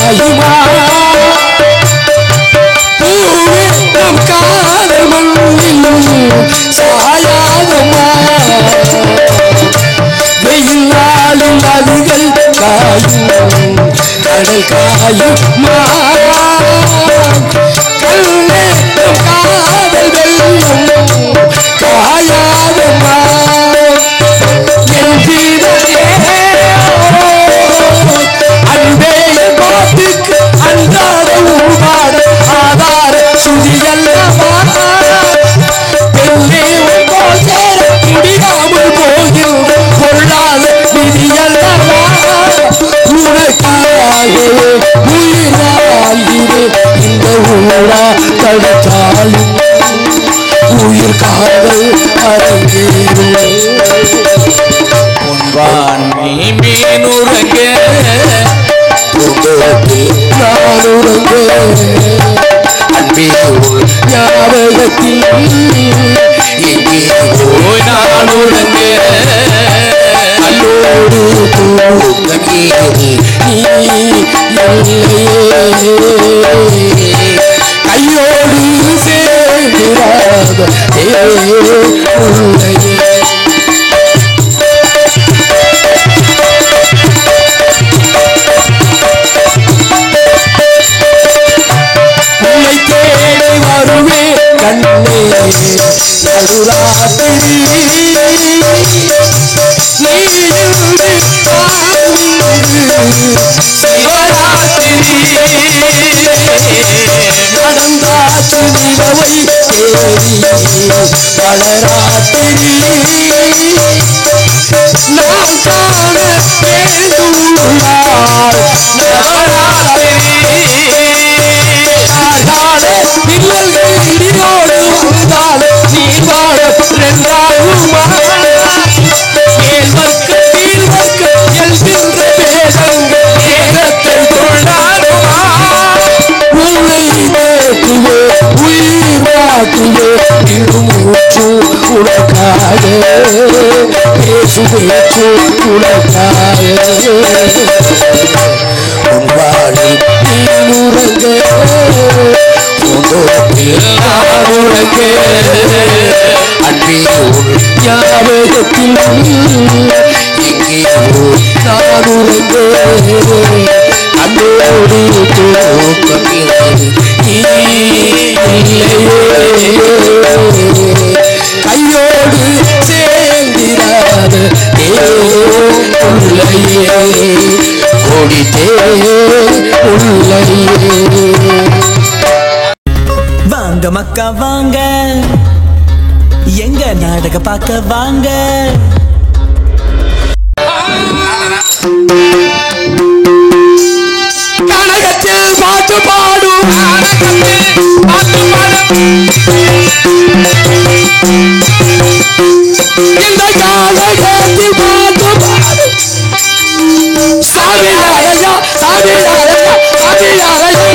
காயுமா பூவே நம் காதல் மண்ணிலும் சாயாதமா வெயில் நாளும் நதிகள் காயும் கடல் காயுமா கண்ணே நம் காதல் வெல்லும் காயாதமா என் ஜீவனே அன்பே கோட்டுக்கு அன்றாட உருவாட ஆதார சுதியல்லவா பெண்ணே போல் சேர முடியாமல் போகின்ற பொருளாத விதியல்லவா உனக்காகவே உயிராகிறே இந்த ஊரா தடுத்தாலும் உயிர் காதல் அரங்கேறும் உன்வான் நீ மீனுறங்க நான் உறங்க அன்பே ஞாபகத்தில் எங்கே போய் நான் உறங்க அல்லோடு தூங்கி கையோடு சேர்ந்திராத உள்ளையே உன்னை தேடி வருவே கண்ணே நடுராத்திரி நீரிருந்து சிவராத்திரி நடந்தாச்சு நிலவை தேடி பலராத்திரி நான் காண வேண்டுள்ளார் நவராத்திரி பிள்ளைகள் இடியோடு வந்தால் நீ வாழ ரெண்டாகுமா மேல்வர்க்கு கீழ்வர்க்கு எல்கின்ற பேதங்கள் நேரத்தை கொண்டாடுமா உன்னை நேற்றுவே உயிர் வாக்குவே இடுமூச்சு உனக்காக பேசுவேச்சு உனக்காக உன் வாழி நீனுறங்க உறங்க அன்பே ஞாபகத்தில் எங்கே நான் உறங்க அன்போடு கையோடு சேர்ந்திராத உள்ளையே கொடித்தே உள்ளையே வாங்க மக்கா வாங்க எங்க நாடக பார்க்க வாங்க கனகத்தில் பாட்டு பாடும் இந்த கானகத்தில் பாட்டு பாடும் சாமியாரையா சாமியாரையா சாமியாரையா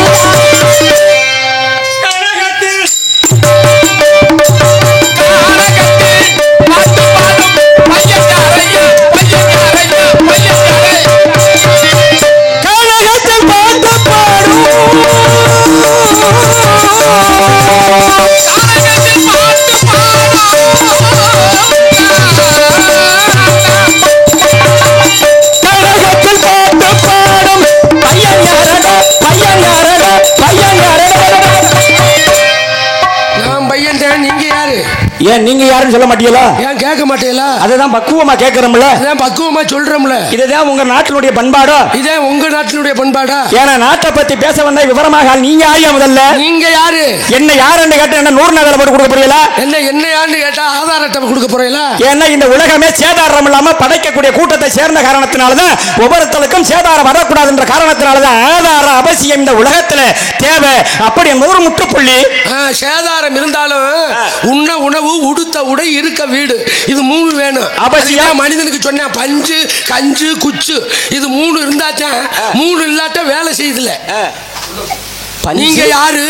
ஏன் நீங்க யாருன்னு சொல்ல மாட்டீங்களா? ஏன் கேட்க மாட்டீங்களா? அதுதான் பக்குவமா கேட்கறோம்ல, அதான் பக்குவமா சொல்றோம்ல. இதுதான் உங்க நாட்டினுடைய பண்பாடா? இதே உங்க நாட்டினுடைய பண்பாடா? ஏன்னா நாட்டை பத்தி பேச வந்தா விவரமாக நீங்க ஆயா முதல்ல. நீங்க யாரு? என்ன யாருன்னு கேட்டா என்ன 100 நகர போட்டு கொடுக்க போறீங்களா? என்ன யாருன்னு கேட்டா ஆதார் அட்டை கொடுக்க போறீங்களா? ஏன்னா இந்த உலகமே சேதாரம் இல்லாம படைக்கக்கூடிய கூட்டத்தை சேர்ந்த காரணத்தினாலதான் ஒவ்வொருத்தருக்கும் சேதாரம் வரக்கூடாதுன்ற காரணத்தினாலதான் ஆதாரம் அவசியம் இந்த உலகத்துல தேவை. அப்படி 100 முற்றுப்புள்ளி. சேதாரம் இருந்தாலும் உண்ண உணவு, உடுத்த உடை, இருக்க வீடு, இது 3 வேணும் அவசியம். மனிதனுக்கு சொன்ன பஞ்சு, கஞ்சு, குச்சு, இது 3 இருந்தாத்தான். 3 இல்லாட்ட வேலை செய்யுதுல. நீங்க யாரு,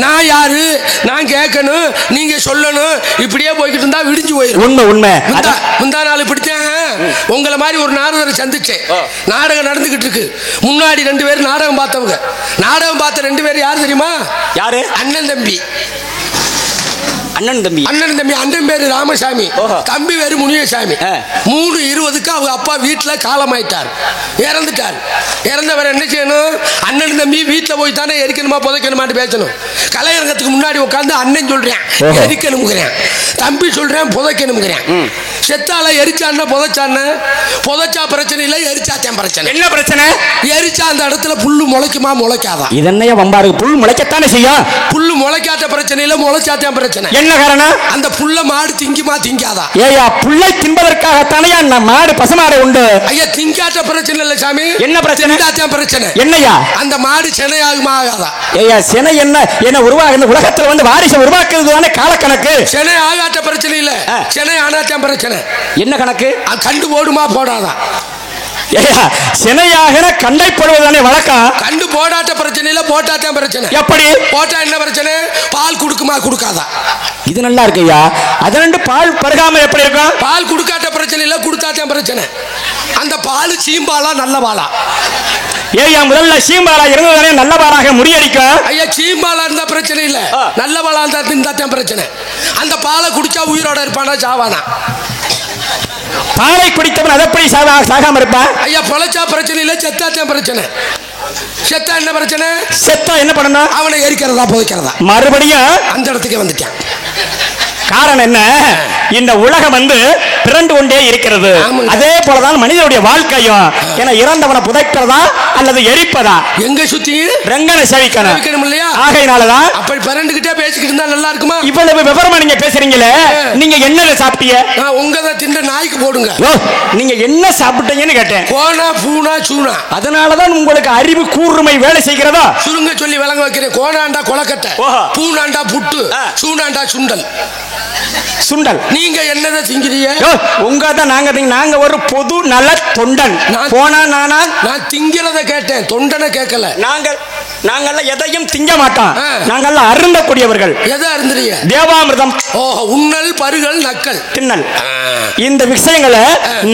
நான் யாரு, நான் கேட்கணும், நீங்க சொல்லணும். இப்படியே போய்கிட்டு இருந்தா விடிஞ்சு போயிடும். உண்மை. முந்தா நாள் இப்படித்தான் உங்களை மாதிரி ஒரு நாரதரை சந்திச்சேன். நாடகம் நடந்துகிட்டு இருக்கு. முன்னாடி 2 பேர் நாடகம் பார்த்தவங்க. நாடகம் பார்த்த 2 பேர் யாரு தெரியுமா? யாரு? அண்ணன் தம்பி. அண்ணன் தம்பி. அண்ணன் பேரு ராமசாமி, தம்பி பேரு முனியசாமி. 3:20க்கு அவங்க அப்பா வீட்டுல காலமாயிட்டார், இறந்துட்டார். இறந்தவர் என்ன செய்யணும்? அண்ணன் தம்பி வீட்டுல போய் தானே எரிக்கணுமா புதைக்கணுமான்னு பேசணும். கலையரங்கத்துக்கு முன்னாடி உட்காந்து அண்ணன் சொல்றேன் எரிக்கணுங்கிறேன், தம்பி சொல்றேன் புதைக்கணுங்கிறேன். செத்தால எரிச்சான்னா புதைச்சா பிரச்சனை இல்லை, எரிச்சாத்தான் பிரச்சனை. என்ன பிரச்சனை? எரிச்சா அந்த இடத்துல புல்லு முளைக்குமா முளைக்காதா? இதென்னைய வம்பாரு, புல் முளைக்கத்தானே செய்யும். புல்லு முளைக்காத பிரச்சனை இல்லை, முளைச்சாத்தான் பிரச்சனை. என்ன காரணம்? அந்த புல்ல மாடு திங்குமா திங்காதா? ஏயா, புல்லை தின்பதற்காகத்தானே மாடு பசுமாடு உண்டு. ஐயா, திங்காட்ட பிரச்சனை இல்ல சாமி. என்ன பிரச்சனை? பிரச்சனை என்னையா? அந்த மாடு செனை ஆகுமா ஆகாதா? ஏயா, செனை என்ன உருவாக உலகத்துல வந்து வாரிசு உருவாக்குறது தானே காலக்கணக்கு. செனை ஆகாட்ட பிரச்சனை இல்ல, செனை ஆனாத்தான் பிரச்சனை. என்ன கணக்கு? கண்டு போடுமா போடாதா? சினையாக கண்டை போடுவதானே வழக்கம். கண்டு போடாட்ட பிரச்சனை இல்ல, போட்டாத்தான் பிரச்சனை. எப்படி? போட்டா என்ன பிரச்சனை? பால் கொடுக்குமா கொடுக்காதா? இது நல்லா இருக்குயா. அது 2 பால் பருகாம எப்படி இருக்கும்? பால் கொடுக்காட்ட பிரச்சனை இல்ல, கொடுத்தாத்தான் பிரச்சனை. அந்த பால் சீம்பாலா நல்ல பாலா? ஏயா, முதல்ல சீம்பாலா இருந்ததானே நல்ல பாலாக முறியடிக்கும். ஐயா, சீம்பாலா இருந்தா பிரச்சனை இல்ல, நல்ல பாலா இருந்தாத்தான் பிரச்சனை. அந்த பாலை குடிச்சா உயிரோட இருப்பானா சாவானா? பாலை குடித்தவன் அதை எப்படி சாகாம இருப்பான்? ஐயா, பொழைச்சா பிரச்சனை இல்ல, செத்தாத்தான் பிரச்சனை. செத்தா என்ன பிரச்சனை? செத்தா என்ன பண்ணணும்? அவனை எரிக்கிறதா புதைக்கிறதா? மறுபடியும் அந்த இடத்துக்கு வந்துட்டான். காரணம் என்ன? இந்த உலகம் வந்து பிறண்டு கொண்டே இருக்கிறது. அதே போலதான் மனிதனுடைய வாழ்க்கையும். என இறந்தவனை புதைக்கிறதா அல்லது எரிப்பதா? எங்க சுத்தி ரங்கனை சேவிக்கணும் இல்லையா? ஆகையினாலதான் அப்படி பிறண்டுகிட்டே பேசிக்கிட்டு இருந்தா நல்லா இருக்குமா? இவ்வளவு விவரமா நீங்க பேசுறீங்களே, நீங்க என்ன சாப்பிட்டீங்க? உங்க திண்ட நாய்க்கு போடுங்க. நீங்க என்ன சாப்பிட்டீங்கன்னு கேட்டேன். கோனா பூனா சூனா. அதனாலதான் உங்களுக்கு அறிவு கூர்மை வேலை செய்கிறதா? சுருங்க சொல்லி விளங்க வைக்கிறேன். கோனாண்டா கொலக்கட்டை, பூனாண்டா புட்டு, சூனாண்டா சுண்டல். சுண்டல். நீங்க என்னதை திங்கிறீங்க? நாங்க ஒரு பொது நல தொண்டன். போனா நான் திங்கிறத கேட்டேன், தொண்டனை கேட்கல. நாங்கெல்லாம் எதையும் திங்க மாட்டோம். நாங்கெல்லாம் அருந்தக்கூடியவர்கள். எதை அருந்துறீங்க? தேவாமிர்தம். உண்ணல் பருகல் நக்கல் தின்னல். இந்த விஷயங்களை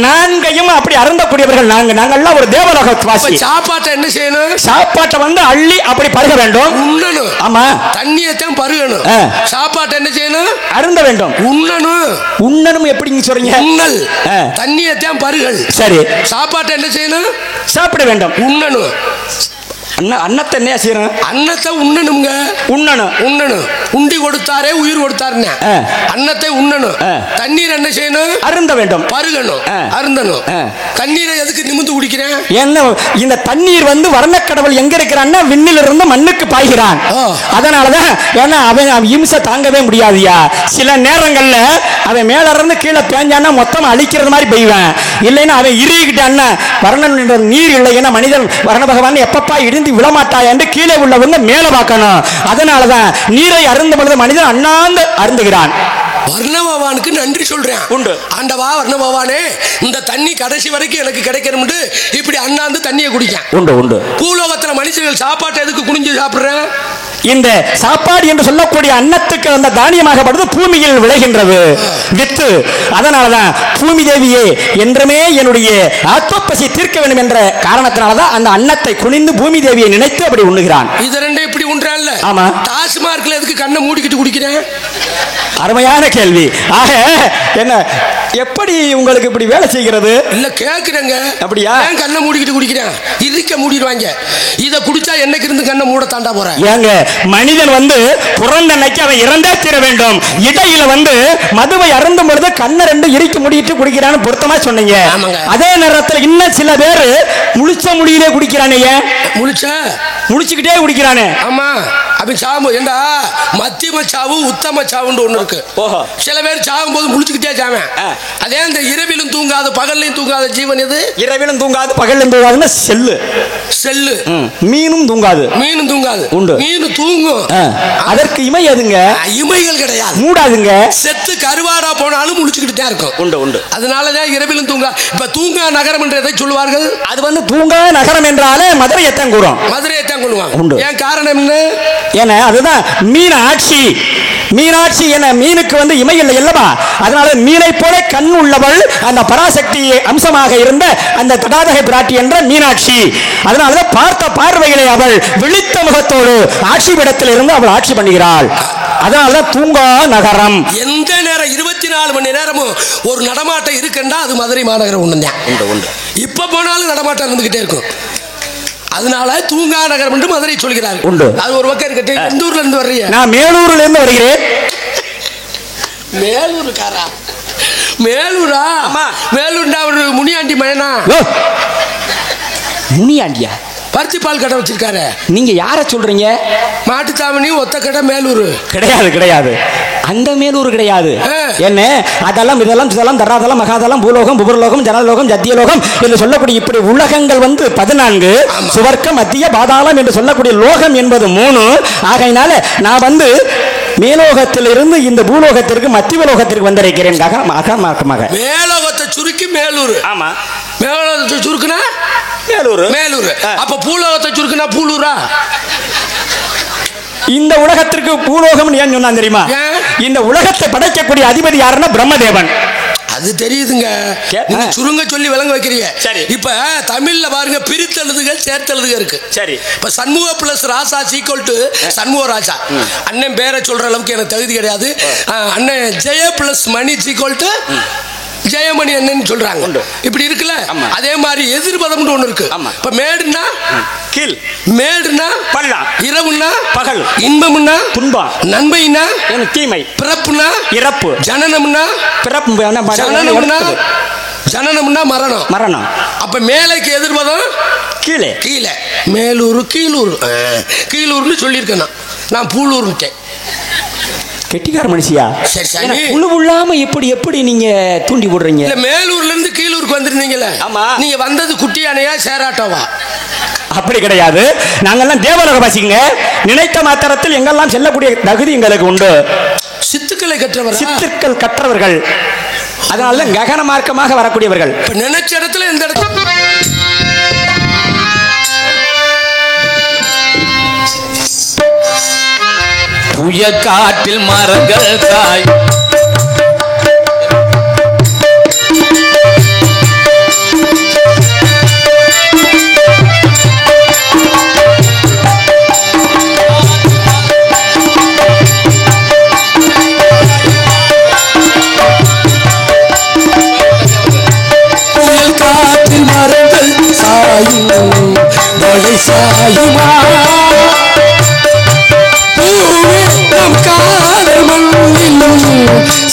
நான்கையும் அப்படி அருந்தக்கூடியவர்கள். நாங்கெல்லாம் ஒரு தேவலோக வாசி. சாப்பாட்டை என்ன செய்யணும்? சாப்பாட்டை வந்து அள்ளி அப்படி பருக வேண்டும், உண்ணணும். ஆமா, தண்ணியத்தான் பருகணும். சாப்பாட்டை என்ன செய்யணும்? அருந்த வேண்டும், உண்ணணும். உண்ணணும் எப்படிங்க சொல்றீங்க? உண்ணல், தண்ணியத்தான் பருகல். சரி, சாப்பாட்டை என்ன செய்யணும்? சாப்பிட வேண்டும், உண்ணணும். அன்னத்தை என்ன செய்யணும்? அன்னத்தை உண்ணணுங்க. உண்ணணும். உண்டி கொடுத்தாரே உயிர் கொடுத்தாருன்னு அன்னத்தை உண்ணணும். தண்ணீர் என்ன செய்யணும்? அருந்த வேண்டும், பருகணும், அருந்தணும். தண்ணீரை எதுக்கு நிமிந்து குடிக்கிறேன்? என்ன இந்த தண்ணீர் வந்து வர்ணக்கடவுள் எங்க இருக்கிறான்னா விண்ணில இருந்து மண்ணுக்கு பாய்கிறான். அதனாலதான் ஏன்னா அவன் இம்சை தாங்கவே முடியாதுயா. சில நேரங்கள்ல அவன் மேல இருந்து கீழே பேஞ்சான்னா மொத்தம் அழிக்கிறது மாதிரி பெய்வான். இல்லைன்னா அவன் இறுகிட்டான்னா வர்ணன் நீர் இல்லைன்னா மனிதன் வர்ண பகவான் எப்பப்பா இடிந்து விழமாட்டா என்று கீழே உள்ளவங்க மேல பார்க்கணும். அதனாலதான் நீரை அருந்தும் பொழுது மனிதன் அண்ணாந்து அருந்துகிறான். வர்ண பகவானுக்கு நன்றி சொல்றேன். உண்டு. ஆண்டவா வர்ண பகவானே, இந்த தண்ணி கடைசி வரைக்கும் எனக்கு கிடைக்கணும். இப்படி அண்ணாந்து தண்ணியை குடிக்க. உண்டு. பூலோகத்துல மனுஷர்கள் சாப்பாட்டை எதுக்கு குனிஞ்சு சாப்பிடுறேன்? இந்த சாப்பாடு என்று சொல்லக்கூடிய அன்னத்துக்கு அந்த தானியமாகப்படுது பூமியில் விளைகின்றது வித்து. அதனாலதான் பூமி தேவியே என்றுமே என்னுடைய ஆத்மப்பசி தீர்க்க வேண்டும் என்ற காரணத்தினாலதான் அந்த அன்னத்தை குனிந்து பூமி தேவியை நினைத்து அப்படி உண்ணுகிறான். இது ரெண்டே இப்படி உண்றான்ல. ஆமா. டாஸ்மார்க்ல எதுக்கு கண்ணை மூடிக்கிட்டு குடிக்கிறேன்? அருமையான கேள்வி. ஆக என்ன எப்படி உங்களுக்கு இப்படி வேலை செய்கிறது? இல்ல கேக்குறேங்க. அப்படியா? ஏன் கண்ணை மூடிக்கிட்டு குடிக்கிறேன்? இருக்க மூடிடுவாங்க. இதை குடிச்சா என்னைக்கு இருந்து கண்ணை மூட தாண்டா போறேன்? ஏங்க மனிதன் வந்து பிறந்த அன்னைக்கு அவன் இறந்தே தீர வேண்டும். இடையில வந்து மதுவை அருந்தும் பொழுது கண்ணை 2 இறுக்கி முடிட்டு குடிக்கிறான்னு பொருத்தமா சொன்னீங்க. அதே நேரத்தில் இன்னும் சில பேர் முழிச்ச முடியிலே குடிக்கிறானே. முழிச்சுக்கிட்டே குடிக்கிறானே. ஆமா, அப்படி சாவு ஏண்டா மத்தியம சாவு உத்தம சாவுன்னு ஒண்ணு இருக்கு. சில பேர் சாகும் போது முழிச்சுக்கிட்டே சாவேன். அதே இந்த இரவிலும் தூங்காது பகல்லையும் தூங்காத ஜீவன் இது. இரவிலும் தூங்காது பகல்லையும் தூங்காதுன்னா செல்லு. மீனும் தூங்காது. உண்டு. மீன் தூங்கும். அதற்கு இமை எதுங்க? இமைகள் கிடையாது, மூடாதுங்க. செத்து கருவாடா போனாலும் முழிச்சுக்கிட்டு தான் இருக்கும். உண்டு. அதனாலதான் இரவிலும் தூங்கா. இப்ப தூங்கா நகரம் என்று எதை சொல்லுவார்கள்? அது வந்து தூங்கா நகரம் என்றாலே மதுரையைத்தான் கூறும். மதுரையைத்தான் கொள்ளுவாங்க. உண்டு. ஏன் காரணம் என்ன? ஏன்னா அதுதான் மீன் ஆட்சி. மீனாட்சி என மீனுக்கு வந்து இமை இல்லை அல்லவா, அதனால மீனை போல கண் உள்ளவள் அந்த பராசக்தி அம்சமாக இருந்த அந்த தடாதகை பிராட்டி என்ற மீனாட்சி. அதனாலதான் பார்த்த பார்வைகளை அவள் விழித்த முகத்தோடு ஆட்சி பீடத்தில் இருந்து அவள் ஆட்சி பண்ணுகிறாள். அதனாலதான் தூங்கா நகரம். எந்த நேரம் 24 மணி நேரமும் ஒரு நடமாட்டம் இருக்குன்னா அது மதுரை மாநகரம் ஒண்ணுதான். இப்ப போனாலும் நடமாட்டம் இருந்துகிட்டே இருக்கும். அதனால தூங்கா நகரம் என்று மதுரை சொல்கிறார். உண்டு. அது ஒரு பக்கம் இருக்கட்டும். எந்த ஊர்ல இருந்து வர்றீங்க? நான் மேலூர்ல இருந்து வருகிறேன். மேலூருக்காரா? மேலூரா? மேலூர்டா ஒரு முனியாண்டி மயனா? முனியாண்டியா? பருத்தி பால் கடை வச்சிருக்காரு. நீங்க யார சொல்றீங்க? மாட்டுத்தாவணி ஒத்த கடை மேலூர் கிடையாது. கிடையாது, அந்த மேலூர் கிடையாது. என்ன அதெல்லாம் இதெல்லாம் இதெல்லாம் தராதெல்லாம் மகாதெல்லாம் பூலோகம் புபர்லோகம் ஜனலோகம் ஜத்தியலோகம் என்று சொல்லக்கூடிய இப்படி உலகங்கள் வந்து 14, சுவர்க்கம் மத்திய பாதாளம் என்று சொல்லக்கூடிய லோகம் என்பது 3. ஆகையினால நான் வந்து மேலோகத்திலிருந்து இந்த பூலோகத்திற்கு மத்தியலோகத்திற்கு வந்திருக்கிறேன். மேலோகத்தை சுருக்கி மேலூர். ஆமா, மேலோகத்தை சுருக்குனா மேலூர். மேலூர். அப்ப பூலோகத்தை சுருக்குனா பூலூரா? இந்த உலகத்திற்கு பூலோகம் ஏன் சொன்னா தெரியுமா? இந்த உலகத்தை படைக்கக்கூடிய அதிபதி யாருன்னா பிரம்மதேவன். அது தெரியுதுங்க. நீங்க சுருங்க சொல்லி விளங்க வைக்கிறீங்க. சரி, இப்ப தமிழ்ல பாருங்க பிரித்தெழுதுகள் சேர்த்தெழுதுகள் இருக்கு. சரி, இப்ப Shanmuga plus Rasa sequel to Shanmuga Raja. அண்ணன் பேரை சொல்ற அளவுக்கு எனக்கு தகுதி கிடையாது. அண்ணன் Jaya plus Mani sequel to Jayamani அண்ணன் சொல்றாங்க. இப்படி இருக்குல்ல, அதே மாதிரி எதிர்பதம்னு ஒண்ணு இருக்கு. இப்ப மேடுனா கீழ், மேடுனா பள்ளம், இரவுனா பகல், இன்பம்னா துன்பம், நன்மைனா தீமை, பிறப்புனா இறப்பு, ஜனனம்னா பிறப்பு, ஜனனம்னா ஜனனம்னா மரணம். மரணம். அப்ப மேலைக்கு எதிர்பதம் கீழே. கீழே மேலூர் கீழூர். கீழூர்னு சொல்லியிருக்கேன் நான் பூலூர்ட்டேன். கெட்டிக்கார மனுஷியா? புழு உள்ளாம எப்படி எப்படி நீங்க தூண்டி விடுறீங்க? இல்ல மேலூர்ல இருந்து கீழூருக்கு வந்திருந்தீங்கல்ல. ஆமா, நீங்க வந்தது குட்டி யானையா சேராட்டோவா? அப்படி கிடையாது, நாங்கெல்லாம் தேவலோக வாசிங்க. நினைத்த மாத்திரத்தில் எங்கெல்லாம் செல்லக்கூடிய தகுதி எங்களுக்கு உண்டு. சித்துக்களை கற்றவர், சித்துக்கள் கற்றவர்கள். அதனால ககன மார்க்கமாக வரக்கூடியவர்கள். நினைச்ச இடத்துல எந்த இடத்துல புய காட்டில் மரங்கள் காய், புயல் காற்றில் மரங்கள் சாயும் மழை சாயுமா, காதல் மண்ணிலும்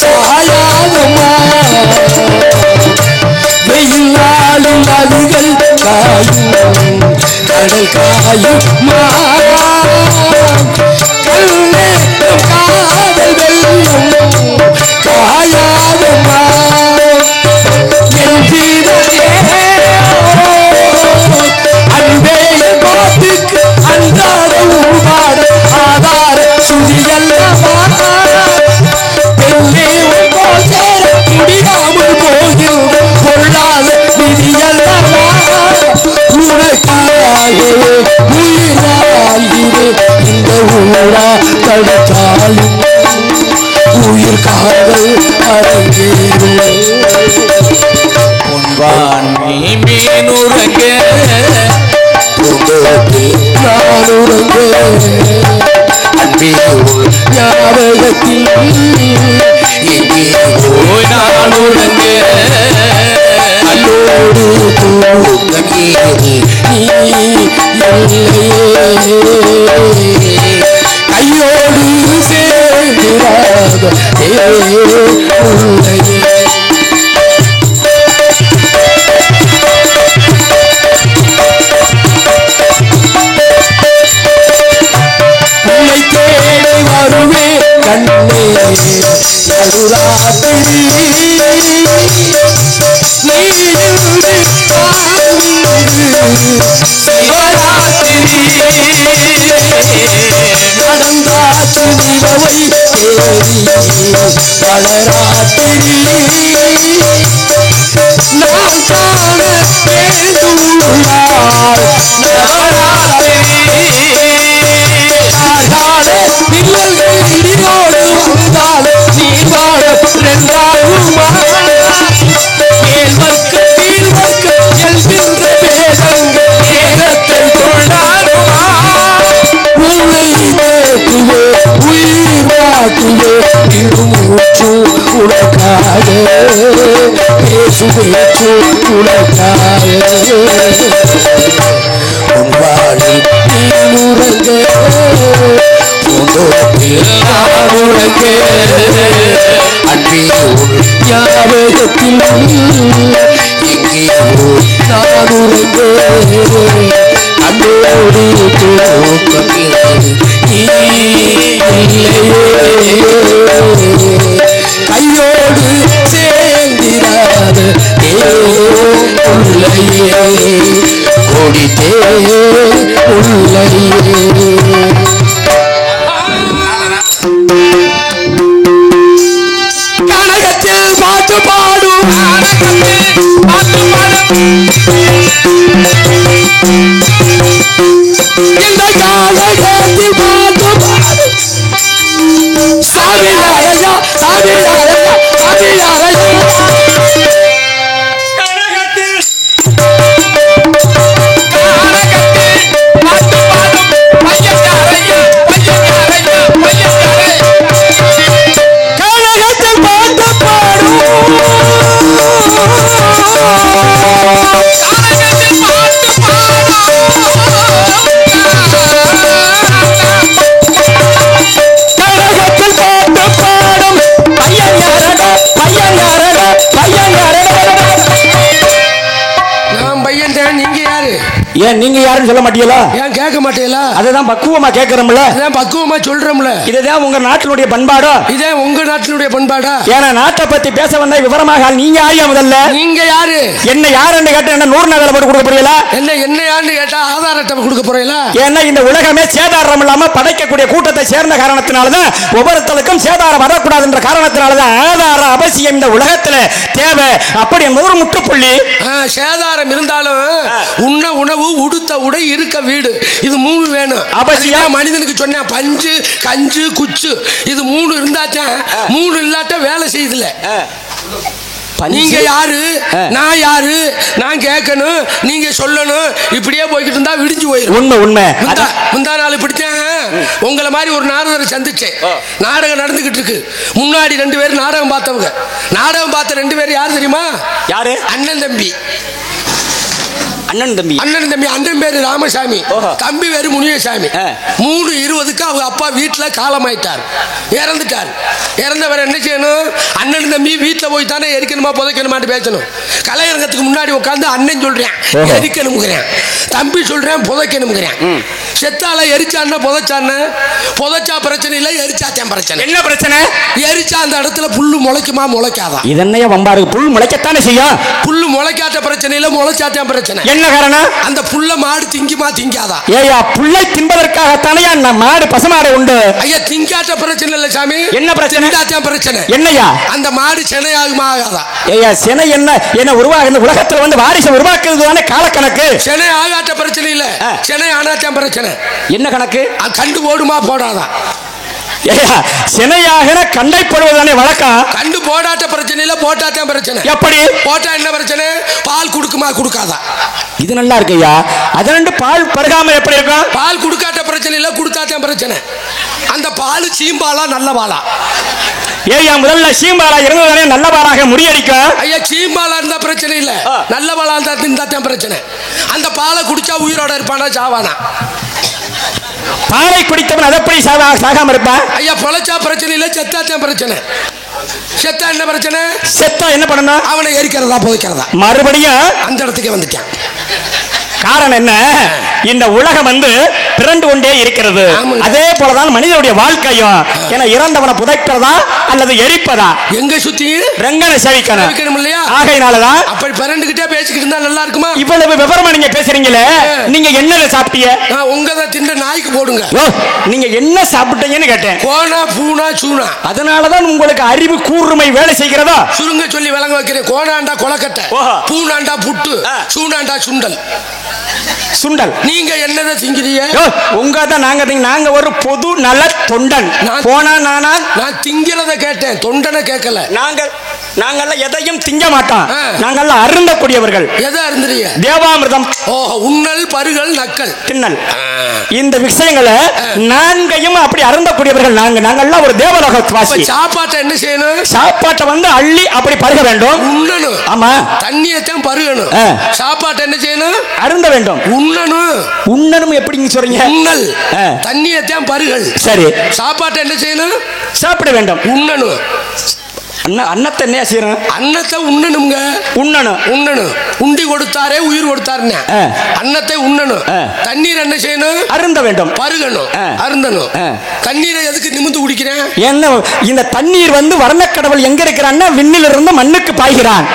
சாயாதமா, வெயில் நாளும் நதிகள் காயும் கடல் காயுமா, கண்ணேற்றும் காதல் வெள்ளம் காயாதமா, என் ஜீவனே அன்பே பாட்டுக்கு அன்றாட உருவாட ஆதார சுதியல்லவா, பெண்ணே போல் சேர முடியாமல் போகின்ற பொருளாத விதியல்லவா, உனக்காகவே உயிராகிறே இந்த ஊரா தடுத்தாலும் உயிர் காதல் அரங்கேறும். பொன்வான் மீனுறங்க நான் உறங்க அன்பே ஞாபகத்தில் எங்கே போய் நான் உறங்க அல்லோடு தூங்கி நீ கையோடு சேர்ந்திராத உள்ளையே. உன்னை தேடி வருவே கண்ணே நடுராத்திரி, நீ இன்று சிவராத்திரி, நடந்தாச்சு நிலவை தேடி வளராத்திரி, நான் காண வேண்டுள்ளார் நவராத்திரி, நிழல்கள் இடியோடு உன்பாடி நீனுறங்க பூந்தோப்பில் நானுறங்க அன்பே உன் ஞாபகத்தில் எங்கேயோ நானுறங்க அன்போடு தூக்கமில்லை கையோடு சேர்ந்திராத உள்ளையே கொடித்தே உள்ளையே கனகத்தில் பாட்டு பாடும் பாட்டு பாடும் இந்த காலகத்தில் பாட்டு பாடும் சாமியாரையா சாமியாரையா சாமியாரையா ஏன் நீங்க யாருன்னு சொல்ல மாட்டீங்களா? ஏன் கேட்க மாட்டீங்களா? அதுதான் பக்குவமா கேட்கறோம்ல, அதான் பக்குவமா சொல்றோம்ல. இதுதான் உங்க நாட்டினுடைய பண்பாடோ? இதே உங்க நாட்டினுடைய பண்பாடா? ஏன்னா நாட்டை பத்தி பேச வந்தா விவரமாக நீங்க யாரியா? முதல்ல நீங்க யாரு? என்ன யாருன்னு கேட்டா என்ன 100 நகலை போட்டு கொடுக்க போறீங்களா? என்ன யாருன்னு கேட்டா ஆதார் அட்டை கொடுக்க போறீங்களா? ஏன்னா இந்த உலகமே சேதாரம் இல்லாம படைக்கக்கூடிய கூட்டத்தை சேர்ந்த காரணத்தினாலதான் ஒவ்வொருத்தருக்கும் சேதாரம் வரக்கூடாதுன்ற காரணத்தினாலதான் ஆதாரம் அவசியம் இந்த உலகத்துல தேவை. அப்படி என்பது ஒரு முற்றுப்புள்ளி. சேதாரம் இருந்தாலும் உண்ண உணவு உடுத்த உடை இருக்க வீடு இது 3 வேணும். அவசியம். மனிதனுக்கு சொன்ன பஞ்சு கஞ்சு குச்சு இது 3 இருந்தாத்தான் 3 இல்லாட்ட வேலை செய்யுதுல. நீங்க யாரு நான் யாரு நான் கேட்கணும் நீங்க சொல்லணும் இப்படியே போய்கிட்டு இருந்தா விடிஞ்சு போயிடும். உண்மை முந்தா நாள் இப்படித்தான் உங்களை மாதிரி ஒரு நாரதரை சந்திச்சேன். நாடகம் நடந்துகிட்டு இருக்கு. முன்னாடி 2 பேர் நாடகம் பார்த்தவங்க. நாடகம் பார்த்த 2 பேர் யாரு தெரியுமா? யாரு? அண்ணன் தம்பி. அண்ணன் தம்பி. அண்ணன் பேரு ராமசாமி, தம்பி பேரு முனியசாமி. 3:20க்கு அவங்க அப்பா வீட்டுல காலமாயிட்டார், இறந்துட்டார். இறந்தவர் என்ன செய்யணும்? அண்ணன் தம்பி வீட்டுல போய் தானே எரிக்கணுமா புதைக்கணுமான்னு பேசணும். கலையரங்கத்துக்கு முன்னாடி உட்காந்து அண்ணன் சொல்றேன் எரிக்கணுங்கிறேன், தம்பி சொல்றேன் புதைக்கணுங்கிறேன். செத்தால எரிச்சான்னா புதைச்சா பிரச்சனை இல்லை, எரிச்சாத்தான் பிரச்சனை. என்ன பிரச்சனை? எரிச்சா அந்த இடத்துல புல்லு முளைக்குமா முளைக்காதா? இதென்னைய வம்பாருக்கு புல் முளைக்கத்தானே செய்யும். புல்லு முளைக்காத பிரச்சனை இல்லை, முளைச்சாத்தான் பிரச்சனை. என்ன காரணம்? அந்த புல்ல மாடு திங்குமா திங்காதா? ஏயா புல்லை தின்பதற்காகத்தானே மாடு பசுமாடு உண்டு. ஐயா திங்காட்ட பிரச்சனை இல்ல சாமி. என்ன பிரச்சனை? பிரச்சனை என்னையா? அந்த மாடு செனை ஆகுமா ஆகாதா? ஏயா செனை என்ன உருவாக இந்த உலகத்துல வந்து வாரிசை உருவாக்குறது தானே காலக்கணக்கு. செனை ஆகாட்ட பிரச்சனை இல்ல, செனை ஆனாத்தான் பிரச்சனை. என்ன கணக்கு? கண்டு போடுமா போடாதா? சினையாக கண்டை போடுவதானே வழக்கம். கண்டு போடாட்ட பிரச்சனை இல்ல, போட்டாத்தான் பிரச்சனை. எப்படி போட்டா என்ன பிரச்சனை? பால் குடுக்குமா குடுக்காதா? இது நல்லா இருக்குயா. அது 2 பால் பருகாம எப்படி இருக்கும்? பால் குடுக்காட்ட பிரச்சனை இல்ல, குடுத்தாத்தான் பிரச்சனை. அந்த பால் சீம்பாலா நல்ல பாலா? ஏயா முதல்ல சீம்பாலா இருந்ததானே நல்ல பாலாக முறியடிக்கும். ஐயா சீம்பாலா இருந்தா பிரச்சனை இல்ல, நல்ல பாலா இருந்தாத்தான் பிரச்சனை. அந்த பாலை குடிச்சா உயிரோட இருப்பானா சாவானா? பாலை குடித்தவன் அதை எப்படி சாகாம இருப்பான்? ஐயா பொழைச்சா பிரச்சனை இல்ல, செத்தாத்தான் பிரச்சனை. செத்தா என்ன பிரச்சனை? செத்தா என்ன பண்ணணும்? அவனை எரிக்கிறதா புதைக்கிறதா? மறுபடியும் அந்த இடத்துக்கு வந்துட்டான். காரணம் என்ன? இந்த உலகம் வந்து பிறண்டு கொண்டே இருக்கிறது. அதே போலதான் மனிதனுடைய வாழ்க்கையும். என இறந்தவனை புதைக்கிறதா அல்லது எரிப்பதா? எங்க சுத்தி ரங்கனை சேவிக்கணும் இல்லையா? ஆகையினாலதான் அப்படி பிறண்டுகிட்டே பேசிக்கிட்டு இருந்தா நல்லா இருக்குமா? இவ்வளவு விவரமா நீங்க பேசுறீங்களே, நீங்க என்ன சாப்பிட்டீங்க? உங்கதான் தின்ற நாய்க்கு போடுங்க. நீங்க என்ன சாப்பிட்டீங்கன்னு கேட்டேன். கோனா பூனா சூனா. அதனாலதான் உங்களுக்கு அறிவு கூர்மை வேலை செய்கிறதா? சுருங்க சொல்லி விளங்க வைக்கிறேன். கோனாண்டா கொலக்கட்டை, பூனாண்டா புட்டு, சூனாண்டா சுண்டல். சுண்டல். நீங்க என்னதை திங்கிறீங்க? நாங்க ஒரு பொது நல தொண்டன். போனா நான் திங்கிறத கேட்டேன், தொண்டனை கேட்கல. நாங்க நாங்கெல்லாம் எதையும் திங்க மாட்டோம். ஆ. நாங்கெல்லாம் அருந்தக்கூடியவர்கள். எதை அருந்துறீங்க? தேவாமிர்தம், உண்ணல், பருகல், நக்கல், தின்னல், இந்த விஷயங்களை நான்கையும் அப்படி அருந்தக்கூடியவர்கள். நாங்கெல்லாம் ஒரு தேவலோக வாசி. சாப்பாட்டை என்ன செய்யணும்? சாப்பாட்டை வந்து அள்ளி அப்படி பருக வேண்டும். உண்ணணும். ஆமா. தண்ணியத்தான் பருகணும். சாப்பாட்டை என்ன செய்யணும்? அருந்த வேண்டும். உண்ணணும். உண்ணணும் எப்படிங்க சொல்றீங்க? உண்ணல், தண்ணியத்தான் பருகல். சரி. சாப்பாட்டை என்ன செய்யணும்? சாப்பிட வேண்டும். உண்ணணும். அன்னத்தை என்ன செய்யணும்? அன்னத்தை உண்ணணுங்க. உண்ணணும். உண்ணணும். உண்டி கொடுத்தாரே உயிர் கொடுத்தாருன்னு அன்னத்தை உண்ணணும். தண்ணீர் என்ன செய்யணும்? அருந்த வேண்டும். பருகணும். அருந்தணும். தண்ணீரை எதுக்கு நிமிந்து குடிக்கிறேன்? என்ன இந்த தண்ணீர் வந்து வர்ணக்கடவுள் எங்க இருக்கிறான்னா விண்ணில இருந்து மண்ணுக்கு பாய்கிறான்.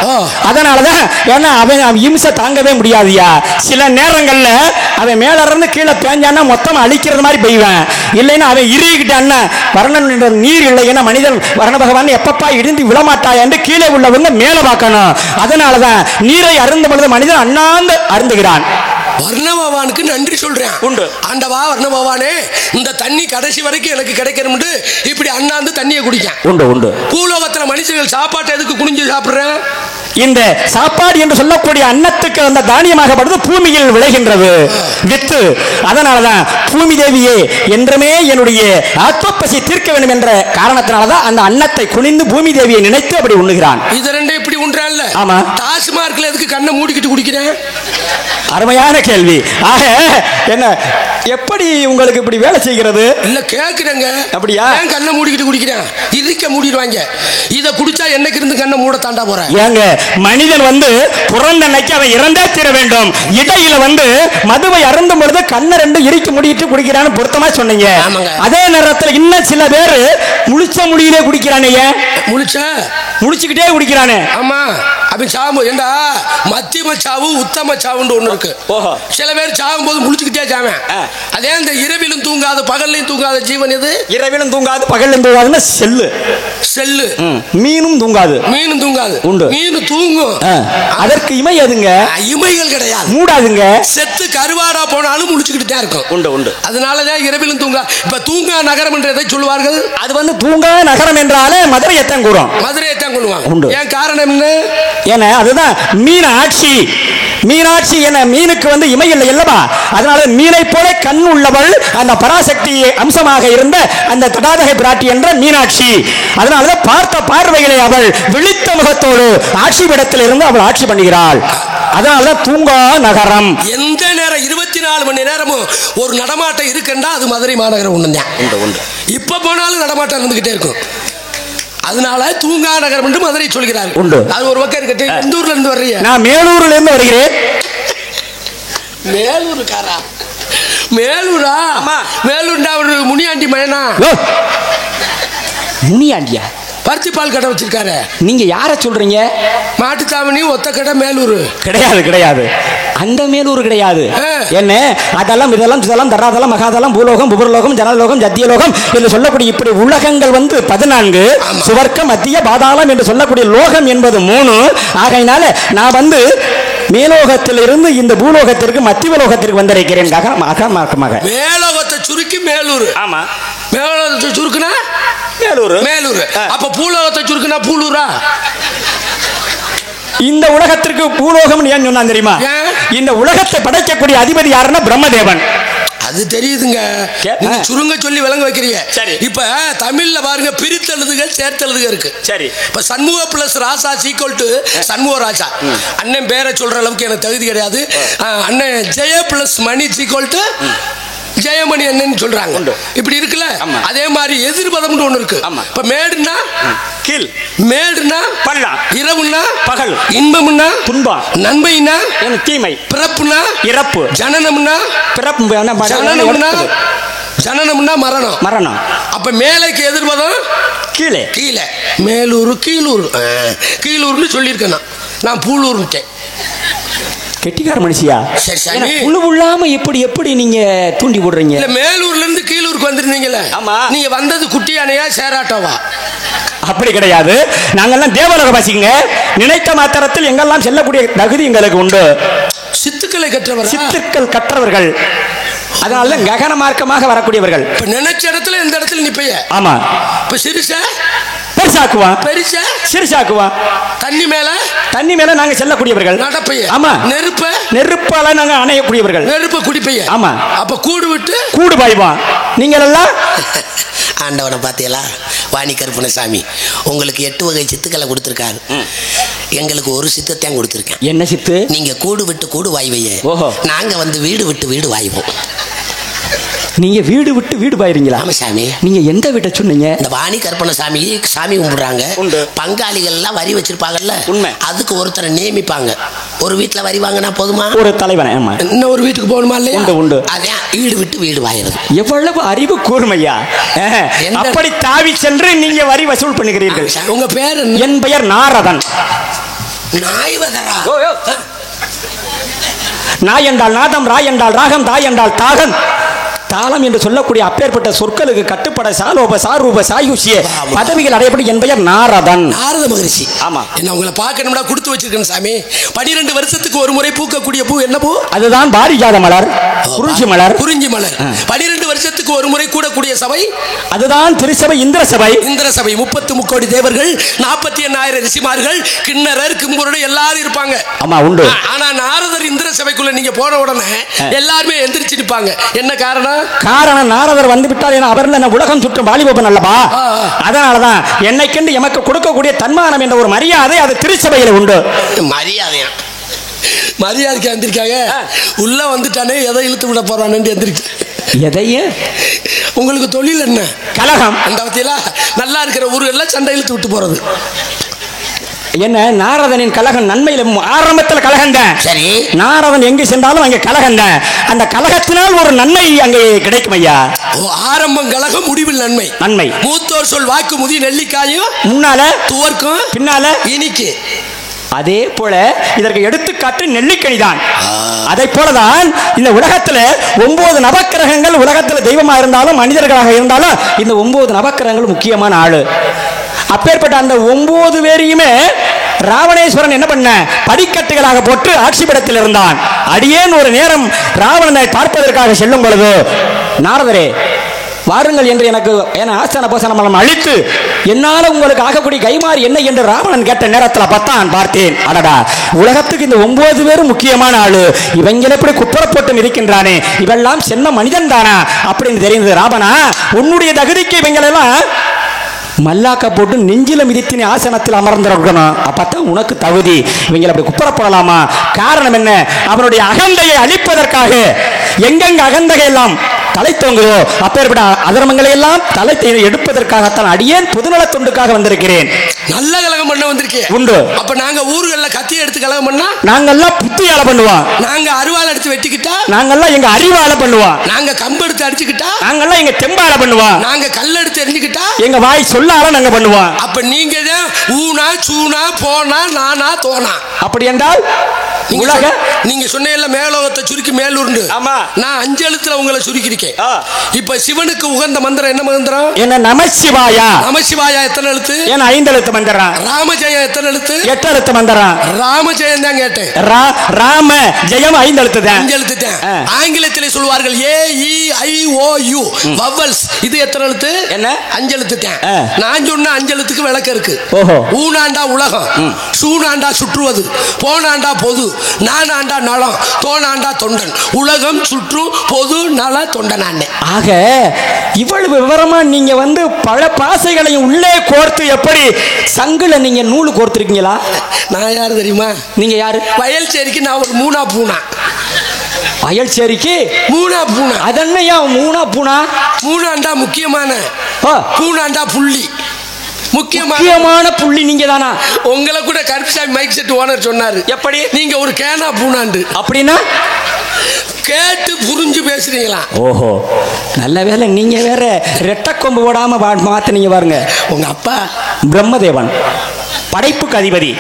அதனாலதான் ஏன்னா அவன் இம்சை தாங்கவே முடியாதுயா. சில நேரங்கள்ல அவன் மேல இருந்து கீழே பேஞ்சான்னா மொத்தம் அழிக்கிறது மாதிரி பெய்வான். இல்லைன்னா அவன் இறுகிட்டான்னா வர்ணன் நீர் இல்லைன்னா மனிதன் வர்ண பகவான் எப்பப்பா இடிந்து விழமாட்டாய் என்று கீழே உள்ளவங்க மேல பார்க்கணும். அதனாலதான் நீரை அருந்த பொழுது மனிதன் அண்ணாந்து அருந்துகிறான். வர்ண பகவானுக்கு நன்றி சொல்றேன். உண்டு. ஆண்டவா வர்ண பகவானே, இந்த தண்ணி கடைசி வரைக்கும் எனக்கு கிடைக்கணும். இப்படி அண்ணாந்து தண்ணியை குடிக்க. உண்டு உண்டு. பூலோகத்துல மனுஷர்கள் சாப்பாட்டை எதுக்கு குனிஞ்சு சாப்பிடுறேன்? இந்த சாப்பாடு என்று சொல்லக்கூடிய அன்னத்துக்கு அந்த தானியமாகப்படுது பூமியில் விளைகின்றது வித்து. அதனாலதான் பூமி தேவியே என்றுமே என்னுடைய ஆத்மப்பசி தீர்க்க வேண்டும் என்ற காரணத்தினாலதான் அந்த அன்னத்தை குனிந்து பூமி தேவியை நினைத்து அப்படி உண்ணுகிறான். இது ரெண்டே இப்படி உண்றான்ல. ஆமா. டாஸ்மார்க்ல எதுக்கு கண்ணை மூடிக்கிட்டு குடிக்கிறேன்? அருமையான கேள்வி. ஆக என்ன எப்படி உங்களுக்கு இப்படி வேலை செய்கிறது? இல்ல கேக்குறேங்க. அப்படியா? ஏன் கண்ணை மூடிக்கிட்டு குடிக்கிறேன்? இருக்க மூடிடுவாங்க. இதை குடிச்சா என்னைக்கு இருந்து கண்ணை மூட தாண்டா போறேன்? ஏங்க மனிதன் வந்து பிறந்த அன்னைக்கு அவன் இறந்தே தீர வேண்டும். இடையில வந்து மதுவை அருந்தும் பொழுது கண்ணை ரெண்டு இறுக்கி முடிட்டு குடிக்கிறான்னு பொருத்தமா சொன்னீங்க. அதே நேரத்தில் இன்னும் சில பேர் முழிச்ச முடியிலே குடிக்கிறானே. முழிச்சுக்கிட்டே குடிக்கிறானே. ஆமா. அப்படி சாவு ஏண்டா மத்தியம சாவு உத்தம சாவுன்னு ஒண்ணு இருக்கு. சில பேர் சாவும் போது முழிச்சுக்கிட்டே சாவேன். அதே இந்த இரவிலும் தூங்காத பகல்லையும் தூங்காத ஜீவன் எது? இரவிலும் தூங்காது பகல்லையும் தூங்காதுன்னு செல்லு. செல்லு. மீனும் தூங்காது. மீனும் தூங்காது. உண்டு. மீன் தூங்கும். அதற்கு இமை எதுங்க? இமைகள் கிடையாது. மூடாதுங்க. செத்து கருவாடா போனாலும் முழிச்சுக்கிட்டு தான் இருக்கும். உண்டு உண்டு. அதனாலதான் இரவிலும் தூங்கா. இப்ப தூங்கா நகரம் என்று எதை சொல்லுவார்கள்? அது வந்து தூங்கா நகரம் என்றாலே மதுரையத்தான் கூறும். மதுரையத்தான் கொள்ளுவாங்க. உண்டு. ஏன் காரணம் என்ன? ஏன்னா அதுதான் மீனாட்சி. மீனாட்சி என மீனுக்கு வந்து இமை இல்லை அல்லவா? அதனால மீனை போல கண் உள்ளவள் அந்த பராசக்தி அம்சமாக இருந்த அந்த தடாதகை பிராட்டி என்ற மீனாட்சி. அதனாலதான் பார்த்த பார்வைகளை அவள் விழித்த முகத்தோடு ஆட்சி பீடத்தில் இருந்து அவள் ஆட்சி பண்ணுகிறாள். அதனாலதான் தூங்கா நகரம். எந்த நேரம் 24 மணி நேரமும் ஒரு நடமாட்டம் இருக்குன்னா அது மதுரை மாநகரம் ஒண்ணுதான். இப்ப போனாலும் நடமாட்டம் இருந்துகிட்டே இருக்கும். அதனால தூங்கா நகரம் என்று மதுரை சொல்கிறார். உண்டு. அது ஒரு பக்கம் இருக்கட்டு. எந்த ஊர்ல இருந்து வர்றீங்க? நான் மேலூர்ல இருந்து வருகிறேன். மேலூருக்காரா? மேலூரா? மேலூர்டா ஒரு முனியாண்டி மயனா? முனியாண்டியா? பருத்தி பால் கடை வச்சிருக்காரு. நீங்க யார சொல்றீங்க? மாட்டுத்தாவணி ஒத்த கடை மேலூர் கிடையாது. கிடையாது. அந்த மேலூர் கிடையாது. என்ன அதெல்லாம் இதெல்லாம் இதெல்லாம் தராதெல்லாம் மகாதெல்லாம் பூலோகம் புபர்லோகம் ஜனலோகம் ஜத்தியலோகம் என்று சொல்லக்கூடிய இப்படி உலகங்கள் வந்து 14. சுவர்க்கம் மத்திய பாதாளம் என்று சொல்லக்கூடிய லோகம் என்பது 3. ஆகையினால நான் வந்து மேலோகத்திலிருந்து இந்த பூலோகத்திற்கு மத்தியலோகத்திற்கு வந்திருக்கிறேன். மேலோகத்தை சுருக்கி மேலூர். ஆமா. மேலோகத்தை சுருக்குனா மேலூர். மேலூர். அப்ப பூலோகத்தை சுருக்குனா பூலூரா? இந்த உலகத்திற்கு பூலோகம் ஏன் சொன்னா தெரியுமா? இந்த உலகத்தை படைக்கக்கூடிய அதிபதி யாருன்னா பிரம்மதேவன். அது தெரியுதுங்க. நீங்க சுருங்க சொல்லி விளங்க வைக்கிறீங்க. இப்ப தமிழ்ல பாருங்க பிரித்தெழுதுகள் சேர்த்தெழுதுக இருக்கு. சரி. இப்ப Shanmuga plus Rasa sequel to Shanmuga Raja. அண்ணன் பேரை சொல்ற அளவுக்கு எனக்கு தகுதி கிடையாது. அண்ணன் Jaya plus Mani sequel to Jayamani என்னன்னு சொல்றாங்க. இப்படி இருக்குல்ல. அதே மாதிரி எதிர்பதம்னு ஒண்ணு இருக்கு. இப்ப மேடுனா கீழ், மேடுனா பள்ளம், இரவுனா பகல், இன்பம்னா துன்பம், நன்மைனா தீமை, பிறப்புனா இறப்பு, ஜனனம்னா பிறப்பு, ஜனனம்னா ஜனனம்னா மரணம். மரணம். அப்ப மேலைக்கு எதிர்பதம் கீழே. கீழே மேலூர் கீழூர். கீழூர்னு சொல்லியிருக்கேன். நான் பூலூர்ட்டேன். கெட்டிக்கார மனுஷியா? புழு உள்ளாம எப்படி எப்படி நீங்க தூண்டி விடுறீங்க? இல்ல மேலூர்ல இருந்து கீழூருக்கு வந்திருந்தீங்கல்ல. ஆமா. நீங்க வந்தது குட்டி யானையா சேராட்டோவா? அப்படி கிடையாது. நாங்கெல்லாம் தேவலோக வாசிங்க. நினைத்த மாத்திரத்தில் எங்கெல்லாம் செல்லக்கூடிய தகுதி எங்களுக்கு உண்டு. சித்துக்களை கற்றவர்கள். சித்துக்கள் கற்றவர்கள். அதனால ககன மார்க்கமாக வரக்கூடியவர்கள். இப்ப நினைச்ச இடத்துல இந்த இடத்துல நிப்பைய. ஆமா. இப்ப சிறுச பெருசாக்குவான். பெருசா சிறுசாக்குவான். தண்ணி மேல நாங்க செல்லக்கூடியவர்கள். நடப்பைய. ஆமா. நெருப்பால நாங்க அணையக்கூடியவர்கள். நெருப்ப குடிப்பைய. ஆமா. அப்ப கூடு பாய்வான். நீங்க எல்லாம் ஆண்டவனை பார்த்தீங்களா? வாணி கருப்பணசாமி உங்களுக்கு 8 வகை சித்துக்களை கொடுத்துருக்காரு. எங்களுக்கு ஒரு சித்தத்தையும் கொடுத்துருக்கேன். என்ன சித்து? நீங்க கூடு விட்டு கூடு வாய்வையே. ஓஹோ. நாங்க வந்து வீடு விட்டு வீடு வாய்வோம். நீங்க வீடு விட்டு வீடு பாயிருங்களா? ஆமா சாமி. நீங்க எந்த வீட்டை சொன்னீங்க? இந்த வாணி கருப்பணசாமி சாமி கும்பிடுறாங்க. பங்காளிகள் எல்லாம் வரி வச்சிருப்பாங்கல்ல. உண்மை. அதுக்கு ஒருத்தரை நியமிப்பாங்க. ஒரு வீட்டுல வரி வாங்கினா போதுமா? ஒரு தலைவன். ஆமா. இன்னும் ஒரு வீட்டுக்கு போகணுமா இல்லையா? உண்டு. அதான் வீடு விட்டு வீடு வாயிறது. எவ்வளவு அறிவு கூர்மையா! அப்படி தாவி சென்று நீங்க வரி வசூல் பண்ணுகிறீர்கள். உங்க பேர்? என் பெயர் நாரதன். நாய்வதரா? நாய் என்றால் நாதம், ராய் என்றால் ராகம், தாய் என்றால் தாகம், தாளம் என்று சொல்லக்கூடிய அப்பேற்பட்ட சொற்களுக்கு கட்டுப்பட சாலோப சாரூப சாயுஷிய பதவிகள் அடையப்படி என் பெயர் நாரதன். நாரத மகரிஷி. ஆமா. என்ன உங்களை பார்க்கணும்னா கொடுத்து வச்சிருக்கேன் சாமி. 12 வருஷத்துக்கு ஒரு முறை பூக்கக்கூடிய பூ என்ன பூ? அதுதான் பாரிஜாத மலர், குறிஞ்சி மலர். 12 வருஷத்துக்கு ஒரு முறை கூடக்கூடிய சபை அதுதான் திருச்சபை இந்திர சபை. 33 கோடி தேவர்கள், 48,000 ரிஷிமார்கள், கிண்ணறர், கிம்புருடு எல்லாரும் இருப்பாங்க. ஆமா, உண்டு. ஆனா நாரதர் இந்திர சபைக்குள்ள நீங்க போன உடனே எல்லாருமே எந்திரிச்சு நிப்பாங்க. என்ன காரணம்? நாரதர் வந்து விட்டார் என அவர் உலகம் சுற்றும் வாலிபன் அல்லவா? அதனாலதான் என்னைக்கென்று எமக்கு கொடுக்கக்கூடிய தன்மானம் என்ற ஒரு மரியாதை அது திருச்சபையில் உண்டு. மரியாதைக்கு எந்திரிக்காங்க. உள்ள வந்துட்டானே எதை இழுத்து விட போறான்னு எந்திரிக்க. எதையே? உங்களுக்கு தொழில் என்ன? கலகம். அந்த பத்தியில நல்லா இருக்கிற ஊர் எல்லாம் சண்டை இழுத்து விட்டு போறது. என்ன நாரதனின் கலகம் நன்மையில ஆரம்பத்தில் கலகம் தான். சரி. நாரதன் எங்கு சென்றாலும் அங்கே கலகம் தான். அந்த கலகத்தினால் ஒரு நன்மை அங்கே கிடைக்கும் ஐயா. ஆரம்பம் கலகம், முடிவில் நன்மை. மூத்தோர் சொல் வாக்கு முதி நெல்லிக்காயும் முன்னால துவர்க்கும் பின்னால இனிக்கு. அதே போல இதற்கு எடுத்துக்காட்டு நெல்லிக்கனிதான். அதை போலதான் இந்த உலகத்துல 9 நவக்கிரகங்கள் உலகத்துல தெய்வமா இருந்தாலும் மனிதர்களாக இருந்தாலும் இந்த 9 நவக்கிரகங்கள் முக்கியமான ஆளு. அப்பேற்பட்ட அந்த 9 பேரையுமே ராவணேஸ்வரன் என்ன பண்ண படிக்கட்டுகளாக போட்டு ஆட்சிபடத்தில் இருந்தான். அடியேன் ஒரு நேரம் ராவணனை பார்ப்பதற்காக செல்லும் பொழுது, நாரதரே வாருங்கள் என்று எனக்கு ஆசன போசனம் அளித்து என்னால உங்களுக்கு ஆகக்கூடிய கைமாறு என்ன என்று ராவணன் கேட்ட நேரத்தில் பார்த்தேன். அடடா, உலகத்துக்கு இந்த 9 பேரும் முக்கியமான ஆளு. இவங்க எப்படி குப்புற போட்டு இருக்கின்றானே, இவெல்லாம் சென்ன மனிதன் தானா அப்படின்னு தெரிந்தது. ராவணா, உன்னுடைய தகுதிக்கு இவங்களெல்லாம் மல்லாக்க போட்டு நெஞ்சில மிதித்து நீ ஆசனத்தில் அமர்ந்திருக்கணும். அப்பதான் உனக்கு தகுதி. இவங்களை அப்படி குப்புறப்படலாமா? காரணம் என்ன? அவனுடைய அகந்தையை அழிப்பதற்காக எங்கெங்க அகந்தையை எல்லாம் தலை தோங்குதோ அப்பேற்பட்ட அதர்மங்களை எல்லாம் தலை எடுப்பதற்காகத்தான் அடியேன் பொதுநல தொண்டுக்காக வந்திருக்கிறேன். நல்ல கலகம் பண்ண வந்திருக்கேன். உண்டு. அப்ப நாங்க ஊர்கள்ல கத்தி எடுத்து கலகம் பண்ணா நாங்கெல்லாம் புத்தியால பண்ணுவோம். நாங்க அருவாள் எடுத்து வெட்டிக்கிட்டா நாங்கெல்லாம் எங்க அறிவால பண்ணுவோம். நாங்க கம்பு எடுத்து அடிச்சுக்கிட்டா நாங்கெல்லாம் எங்க தெம்பால பண்ணுவோம். நாங்க கல் எடுத்து எரிஞ்சுக்கிட்டா எங்க வாய் சொல்லால நாங்க பண்ணுவோம். அப்ப நீங்க ஊனா சூனா போனா நானா தோனா அப்படி என்றால் உலக நீங்க சொன்ன மேலோகத்தை சுருக்கி மேலூர்ந்து. ஆமா, நான் 5 எழுத்துல உங்களை சுருக்கிருக்கேன். இப்ப சிவனுக்கு உகந்த மந்திரம் என்ன மந்திரம்? என்ன? நமசிவாயா. நமசிவாயா எத்தனை எழுத்து? என்ன 5 எழுத்து மந்திரம். ராமஜெயம் எத்தனை எழுத்து? 8 எழுத்து மந்திரம். ராமஜெயம் தான் கேட்டேன். ராம ஜெயம் 5 எழுத்து தான். 5 எழுத்து தான். ஆங்கிலத்தில் சொல்வார்கள் AEIOU வவல்ஸ். இது எத்தனை எழுத்து? என்ன? 5 எழுத்து தான். நான் சொன்ன 5 எழுத்துக்கு விளக்கம் இருக்கு. ஊனாண்டா உலகம், சூனாண்டா சுற்றுவது, போனாண்டா பொது, நானாண்டா நலம், தோனாண்டா தொண்டன். உலகம் சுற்றும் பொது நல தொண்டனானே. ஆக இவ்வளவு விவரமா நீங்க பல பாசைகளையும் உள்ளே கோர்த்து எப்படி சங்குல நீங்க நூல் கோர்த்திருக்கீங்களா? நான் யாரு தெரியுமா? நீங்க யாரு? வயல் சேரிக்கு நான் ஒரு மூணா பூனா. வயல் சேரிக்கு மூணா பூனா. அதன்னையா மூணா பூனா? மூணாண்டா முக்கியமான, பூனாண்டா புள்ளி. முக்கியமான புள்ளி நீங்க தானா? உங்களை கூட கருப்புசாமி மைக் செட் ஓனர் சொன்னாரு. எப்படி? நீங்க ஒரு கேனா பூனாண்டு. அப்படின்னா கேட்டு புரிஞ்சு பேசுறீங்களா? ஓஹோ, நல்ல வேலை. நீங்க வேற ரெட்டை கொம்பு போடாம மாத்தினீங்க பாருங்க. உங்க அப்பா பிரம்மதேவன், படைப்புக்கு அதிபதி.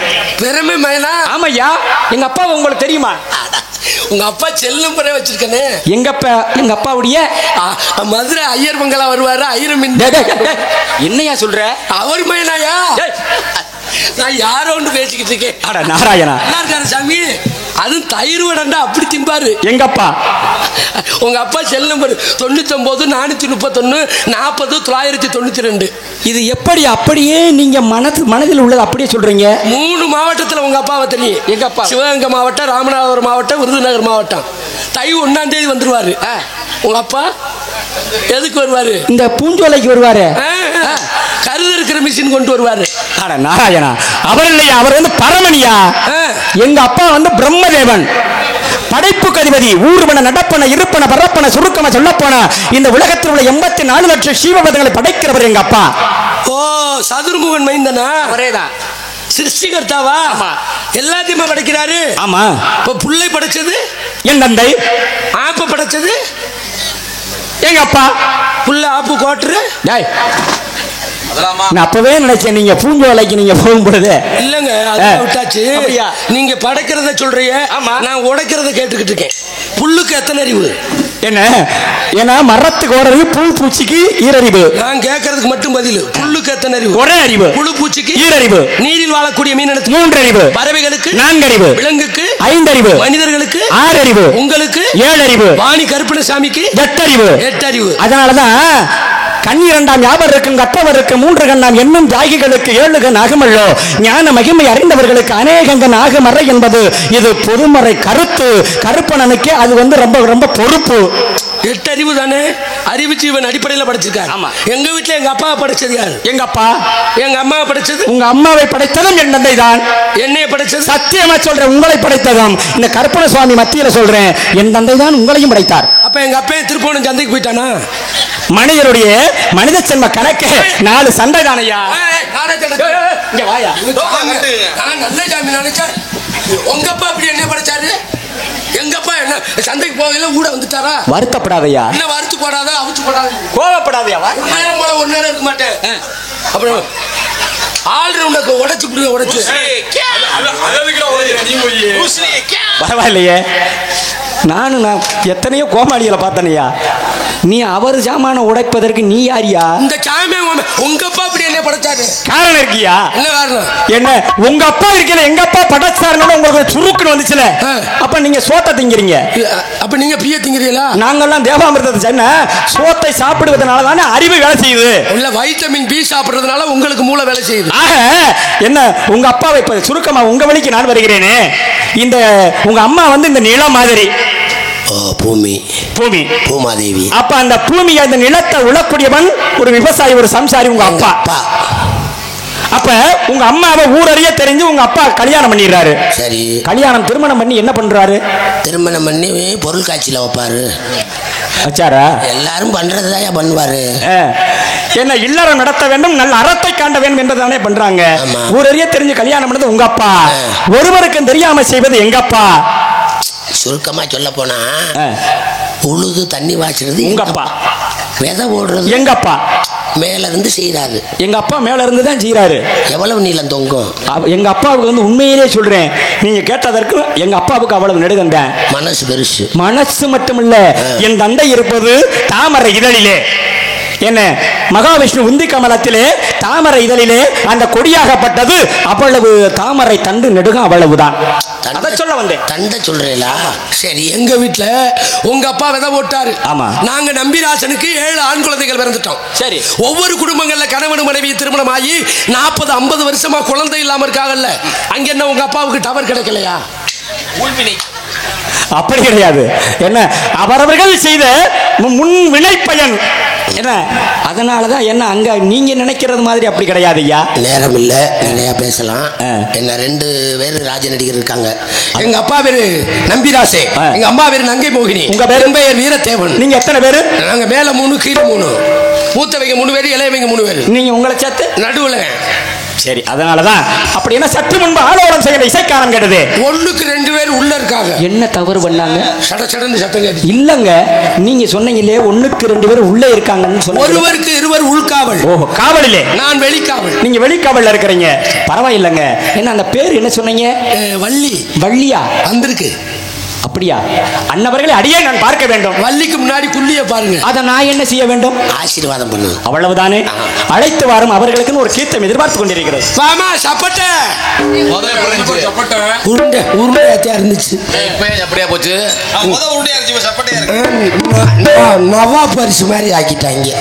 பெருமை மேலா? ஆமையா. எங்க அப்பா உங்களுக்கு தெரியுமா? உங்க அப்பா செல்லும் பறை வச்சிருக்கனே. எங்க அப்பாவுடைய மதுரை ஐயர் மங்களா வருவாரு. ஐயரும் என்னையா சொல்ற? அவர் மயனாயா? நான் யாரோ ஒன்று பேசிக்கிட்டு இருக்கேன். நாராயணா நல்லா இருக்காரு சாமி. அதுவும் தயிர் வடண்டா அப்படி திம்பாரு எங்கப்பா. உங்க அப்பா செல் நம்பர் 99 431 40 992. இது எப்படி அப்படியே நீங்க மனதில் உள்ளது அப்படியே சொல்றீங்க? 3 மாவட்டத்தில் உங்க அப்பாவை தெரியும். எங்க அப்பா? சிவகங்கை மாவட்டம், ராமநாதபுரம் மாவட்டம், விருதுநகர் மாவட்டம். தை 1ஆம் தேதி வந்துருவாரு. உங்க அப்பா எதுக்கு வருவாரு? இந்த பூஞ்சோலைக்கு வருவாரு. கருது இருக்கிற மிஷின் கொண்டு வருவாரு. அட நாராயணா, அவர் இல்லையா, அவர் வந்து பரமனியா. எங்க அப்பா வந்து பிரம்மதேவன், படைப்புக்கு அதிபதி. ஊர்வன, நடப்பன, இருப்பன, பரப்பன, சுருக்கம சொல்லப்போன இந்த உலகத்தில் உள்ள 84 லட்சம் சீவபதங்களை படைக்கிறவர் எங்க அப்பா. ஓ, சதுர்முகன் மைந்தனா? அவரேதான். சிருஷ்டிகர்த்தாவா? எல்லாத்தையுமே படைக்கிறாரு. ஆமா. இப்ப புள்ளை படைச்சது என் தந்தை. ஆப்ப படைச்சது எங்க அப்பா. புள்ள ஆப்பு கோட்டுரு. நான் அப்பவே நினைச்சேன் நீங்க பூஞ்சோலைக்கு நீங்க போகும் பொழுது. இல்லங்க, விட்டாச்சு. நீங்க படைக்கிறத சொல்றீங்க, நான் உடைக்கிறத கேட்டுக்கிட்டு இருக்கேன். புல்லுக்கு எத்தனை அறிவு? என்ன? ஏன்னா மரத்துக்கு ஒரு அறிவு, புல் பூச்சிக்கு ஈரறிவு. நான் கேட்கறதுக்கு மட்டும் பதில். புல்லுக்கு எத்தனை அறிவு? ஒரே அறிவு. புழு பூச்சிக்கு ஈரறிவு. நீரில் வாழக்கூடிய மீனுக்கு 3 அறிவு. பறவைகளுக்கு 4 அறிவு. விலங்குக்கு 5 அறிவு. மனிதர்களுக்கு 6 அறிவு. உங்களுக்கு 7 அறிவு. வாணி கருப்பணசாமிக்கு 8 அறிவு. 8 அறிவு. அதனாலதான் கண் 2ஆம் யாவர் இருக்கும், கற்றவர் இருக்கும், 3 கண்ணாம் என்னும் ஜாகிகளுக்கு 7 கண் ஆகுமல்லோ. ஞான மகிமை அறிந்தவர்களுக்கு அநேகங்கன் ஆகுமறை என்பது இது பொதுமறை கருத்து. கருப்பணனுக்கு அது வந்து ரொம்ப ரொம்ப பொறுப்பு. 8 அறிவு தானே? அறிவு ஜீவன் அடிப்படையில் படைச்சிருக்காரு. எங்க வீட்டுல எங்க அப்பாவை படைச்சது யாரு? எங்க அப்பா. எங்க அம்மாவை படைச்சது? உங்க அம்மாவை படைத்ததும் என் தந்தை தான். என்னைய படைச்சது? சத்தியமா சொல்றேன், உங்களை படைத்ததும் இந்த கருப்பண சுவாமி மத்தியில சொல்றேன், என் தந்தை தான் உங்களையும் படைத்தார். அப்ப எங்க அப்பா திருப்போணம் சந்தைக்கு போயிட்டானா? மனிதருடைய மனித சென்ம கணக்கு 4 சண்டை தானையா. இங்க வாயா. நான் நல்ல ஜாமி நினைச்சேன். உங்க அப்பா அப்படி என்ன படைச்சாரு? எங்க அப்பா என்ன சந்தைக்கு போகல ஊட வந்துட்டாரா? வருத்தப்படாதையா. என்ன வறுத்து போடாத, அவிச்சு போடாத, கோவப்படாதையா. நேரம் போல 1 நேரம் இருக்க மாட்டேன். அப்புறம் ஆல்ரவுண்டர் உடைச்சு புடுங்க, உடைச்சு. பரவாயில்லையே, நான் எத்தனையோ கோமாளிகளை பார்த்தனையா. நீ அவர் ஜாமான உடைப்பதற்கு நீ யாரியா? இந்த சாமியா உங்க அப்பா அப்படி என்ன படைச்சாரு? காரணம் இருக்கியா? என்ன காரணம்? என்ன உங்க அப்பா இருக்கல, எங்க அப்பா படைச்சாருன்னு உங்களுக்கு சுருக்குன்னு வந்துச்சுல, அப்ப நீங்க சோத்தை திங்கிறீங்க. அப்ப நீங்க பிய திங்கிறீங்களா? நாங்கெல்லாம் தேவாமிர்தத்தை சொன்ன சோத்தை சாப்பிடுவதனால தானே அறிவு வேலை செய்யுது. உள்ள வைட்டமின் பி சாப்பிடுறதுனால உங்களுக்கு மூளை வேலை செய்யுது. என்ன உங்க அப்பாவை இப்ப சுருக்கமா உங்க வழிக்கு நான் வருகிறேனே. இந்த உங்க அம்மா வந்து இந்த நிலம் மாதிரி. பூமி பூமி பூமாதேவி. அப்ப அந்த பூமி, அந்த நிலத்தை உழக்கூடியவன் ஒரு விவசாயி, ஒரு சம்சாரி உங்க அப்பா. அப்ப உங்க அம்மாவை ஊரறிய தெரிஞ்சு உங்க அப்பா கல்யாணம் பண்ணிடுறாரு. சரி. திருமணம் பண்ணி என்ன பண்றாரு? திருமணம் பண்ணி பொருள் காட்சியில வைப்பாரு. வச்சாரா? எல்லாரும் பண்றதுதான் பண்ணுவாரு. என்ன இல்லறம் நடத்த வேண்டும், நல்ல அறத்தை காண்ட வேண்டும் என்பதானே பண்றாங்க. ஊரறிய தெரிஞ்சு கல்யாணம் பண்ணது உங்க அப்பா. ஒருவருக்கும் தெரியாம செய்வது எங்க அப்பா. சுருக்கமா சொல்ல போனா உழுது தண்ணி வாய்ச்சது உங்க அப்பா, விதை போடுறது எங்க அப்பா, மேல இருந்து செய்யறாரு. எங்க அப்பா மேல இருந்து தான் செய்யறாரு. எவ்வளவு நீளம் தொங்கும்? எங்க அப்பாவுக்கு வந்து உண்மையிலே சொல்றேன், நீங்க கேட்டதற்கு எங்க அப்பாவுக்கு அவ்வளவு நெடுகண்டேன். மனசு பெருசு. மனசு மட்டுமில்ல, என் தந்தை இருப்பது தாமரை இதழிலே. என்ன மகாவிஷ்ணு உந்தி கமலத்திலே தாமரை இதழிலே அந்த கொடியாகப்பட்டது அவ்வளவு தாமரை தண்டு நெடுகும், அவ்வளவுதான். அதை சொல்ல வந்தேன். தண்டை சொல்றீங்களா? சரி. எங்க வீட்டுல உங்க அப்பா விதை போட்டாரு. ஆமா. நாங்க நம்பிராசனுக்கு 7 ஆண் குழந்தைகள் பிறந்துட்டோம். சரி. ஒவ்வொரு குடும்பங்கள்ல கணவன் மனைவி திருமணம் ஆகி 40-50 வருஷமா குழந்தை இல்லாம இருக்காங்கல்ல, அங்க என்ன உங்க அப்பாவுக்கு டவர் கிடைக்கலையா? அப்படி கிடையாது. என்ன அவரவர்கள் செய்த முன் வினை பயன் என்ன, அதனாலதான் என்ன அங்க நீங்க நினைக்கிறது மாதிரி அப்படி கிடையாது. ஐயா நேரம் இல்ல, நிறைய பேசலாம். என்ன 2 பேர் ராஜ நடிகர் இருக்காங்க. எங்க அப்பா பேரு நம்பிராசே, எங்க அம்மா பேரு நங்கை மோகினி. உங்க பேரு? பெயர் வீரத்தேவன். நீங்க எத்தனை பேரு? நாங்க மேல 3 கீழே 3. மூத்தவங்க 3 பேர், இளையவங்க 3 பேர். நீங்க உங்களை சேர்த்து நடுவுல. சரி. அதனாலதான் அப்படி என்ன சற்று முன்பு ஆலோலம் செய்யற இசைக்காரன் கேட்டது. 1க்கு 2 பேர் உள்ள இருக்காங்க. என்ன தவறு பண்ணாங்க? சடசடன்னு சத்தம் கேட்டு. இல்லங்க, நீங்க சொன்னீங்களே 1க்கு 2 பேர் உள்ள இருக்காங்கன்னு சொன்னீங்க. ஒருவருக்கு 2 உள்காவல். ஓஹோ, காவலிலே. நான் வெளிக்காவல். நீங்க வெளிக்காவல்ல இருக்கிறீங்க. பரவாயில்லைங்க. என்ன அந்த பேர் என்ன சொன்னீங்க? வள்ளி. வள்ளியா? வந்திருக்கு. அப்படியா? அன்னவர்களை அடியே நான் பார்க்க வேண்டும். வள்ளிக்கு முன்னாடி குள்ளிய பாருங்க. அதை நான் என்ன செய்ய வேண்டும்? ஆசீர்வாதம் பண்ணு. அவ்வளவுதானே. அழைத்து வாரும். அவர்களுக்குன்னு ஒரு கீர்த்தம் எதிர்பார்த்து கொண்டிருக்கிறது. வாமா சப்பட்ட உருண்டை உருண்டையா இருந்துச்சு. அப்படியா போச்சு? நவா பரிசு மாதிரி ஆக்கிட்டாங்க.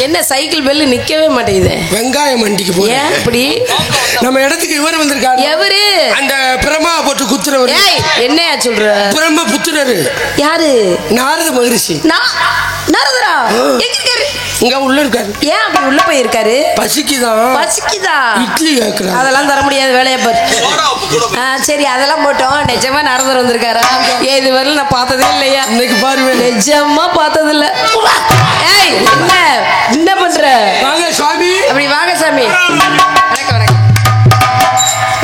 என்ன சைக்கிள் பெல்லு நிக்கவே மாட்டேங்குது. வெங்காயம் மண்டிக்கு போய் அப்படி நம்ம இடத்துக்கு இவர் வந்திருக்காரு. எவரு? அந்த பிரமா போட்டு குத்துறவர். என்னையா சொல்ற? பிரம்ம புத்திரரு. யாரு? நாரத மகரிஷி. நாரதரா எங்க இருக்காரு? இங்க உள்ள இருக்காரு. ஏன் அப்படி உள்ள போய் இருக்காரு? பசிக்குதா இட்லி கேக்குறாரு. அதெல்லாம் தர முடியாது, வேலையை பாரு. சரி அதெல்லாம் போட்டோம். நிஜமா நாரதர் வந்திருக்காரா? இது வரல நான் பார்த்ததே இல்லையா? இன்னைக்கு பாருங்க. நிஜமா பார்த்தது இல்ல. ஏய் என்ன பண்ற? வாங்க சாமி. அப்படி வாங்க சாமி. வணக்கம் வணக்கம்.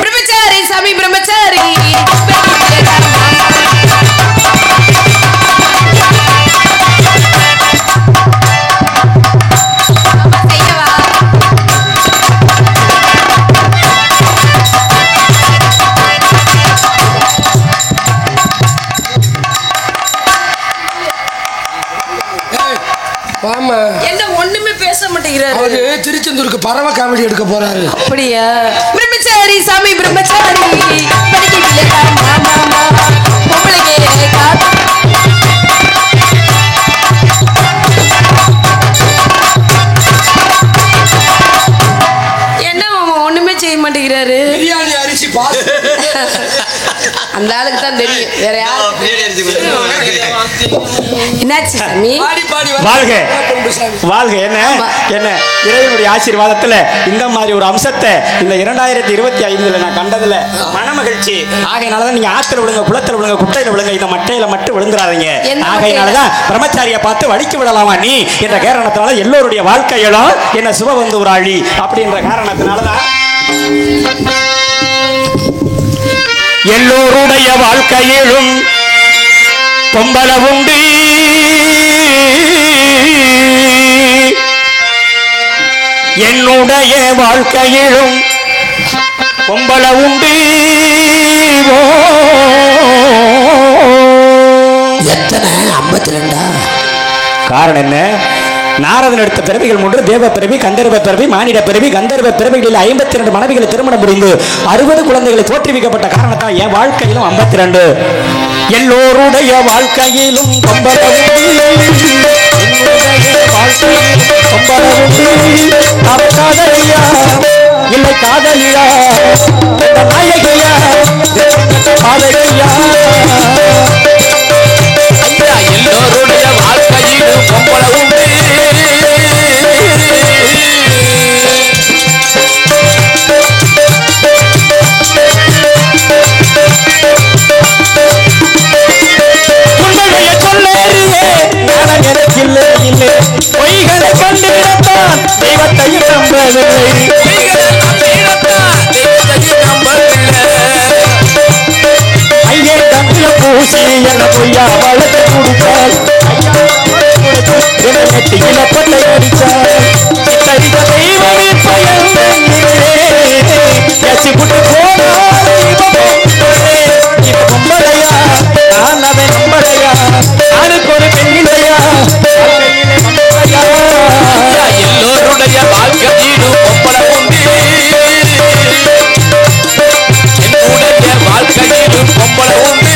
பிரம்மச்சாரி சாமி பிரம்மச்சாரி. என்ன ஒண்ணுமே பேச மாட்டேங்கிறாரு. அவரு திருச்செந்தூருக்கு பறவை காமெடி எடுக்க போறாரு. அப்படியா? பிரம்மச்சாரி சாமி பிரம்மச்சாரி. என்ன ஒண்ணுமே செய்ய மாட்டேங்கிறாரு. பிரியாணி அரிசி அந்த ஆளுக்கு தான் தெரியும். வேற யாரும் என்னாச்சு சாமி? வாழ்க வாழ்க. என்ன என்ன இறைவனுடைய ஆசீர்வாதத்துல இந்த மாதிரி ஒரு அம்சத்தை இந்த 2025 நான் கண்டதுல மனமகிழ்ச்சி. ஆகையினாலதான் நீங்க ஆத்துல விழுங்க, குளத்துல விழுங்க, குட்டையில விழுங்க, இந்த மட்டையில மட்டும் விழுந்துறாதீங்க. ஆகையினாலதான் பிரம்மச்சாரியை பார்த்து வலிக்கு விடலாமா நீ என்ற காரணத்தினால எல்லோருடைய வாழ்க்கையிலும் என்ன சுபவந்தூராளி அப்படின்ற காரணத்தினாலதான் எல்லோருடைய வாழ்க்கையிலும் பொம்பல உண்டு, என்னுடைய வாழ்க்கையிலும் பொம்பல உண்டு. எத்தனை? 52. காரணம் என்ன? நாரதன் எடுத்த பிறவிகள் 3: தேவ பிறவி, கந்தர்வ பிறவி, மானிட பிறவி. கந்தர்வ பிறவிகளில் 52 மனைவிகளை திருமணம் புரிந்து 60 குழந்தைகளை தோற்றுவிக்கப்பட்ட காரணத்தால் என் வாழ்க்கையிலும் 52. எல்லோருடைய வாழ்க்கையிலும் காதலியா இல்லை காதலியா நாயகியா காதலியா எல்லோருடைய வாழ்க்கையிலும் பொம்பளை உண்டு. வளத்தை கொடுத்தாள் நெட்டியில பட்டை அடித்தாள் தரித தெய்வமே பயசி புட்டு பொம்பளையா நான் அதை நம்பளையா அதுக்கு ஒரு பெண்ணிலையா எல்லோருடைய வாழ்க்கையிலும் பொம்பளை உண்டு என்னுடைய வாழ்க்கையிலும் பொம்பளை உண்டு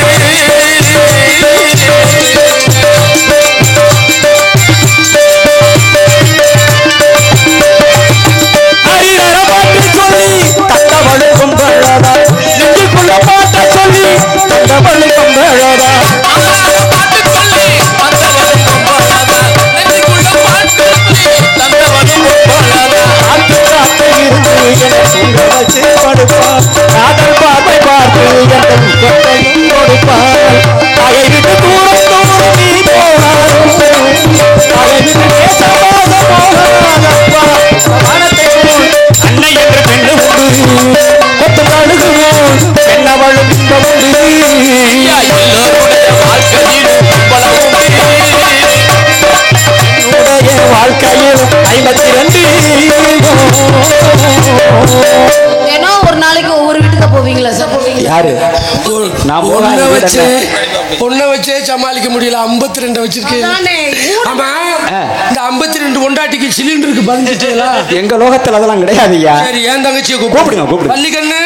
ஹரிஹர பாட்டு சொல்லி தந்தவளு பொம்பளதா நெஞ்சுக்குள்ள பாட்ட சொல்லி தந்தவளு பொம்பளதா பாட்டு சொல்லி தந்தவனும் பொம்பளதா நெஞ்சுக்குள்ள பாட்டு சொல்லி தந்தவனும் பொம்பளதா காத்து காத்து இருந்து என்னை தூங்க வச்சு படுப்பாள் காதல் பார்வை பார்த்து என் கொட்டையும் கொடுப்பாள் அதை விட்டு தூரம் தூரம் நீ போனாலும் அதை விட்டு பேசவாத போகாதப்பா வானத்தை போல் அன்னை என்று பெண்ணு உண்டு கொத்து கழுகுவோம் பெண்ணவளும் இந்த உண்டு எல்லோருடைய வாழ்க்கையிலும் பொம்பளை உண்டு என்னுடைய வாழ்க்கையில் 52 ஏன்னா ஒரு நாளைக்கு ஒவ்வொரு வீட்டுக்கு போவீங்களா சார்? போவீங்களா? யாரு நான் போனா பொண்ணை வச்சே சமாளிக்க முடியல 52 வச்சிருக்கேன். அதானே. ஆமா இந்த 52 பொண்டாட்டிக்கு சிலிண்டருக்கு பதிஞ்சிட்டீங்களா? எங்க லோகத்துல அதெல்லாம் கிடையாதுயா. சரி என் தங்கச்சியை கூப்பிடுங்க, கூப்பிடுங்க. பள்ளிக்கண்ணு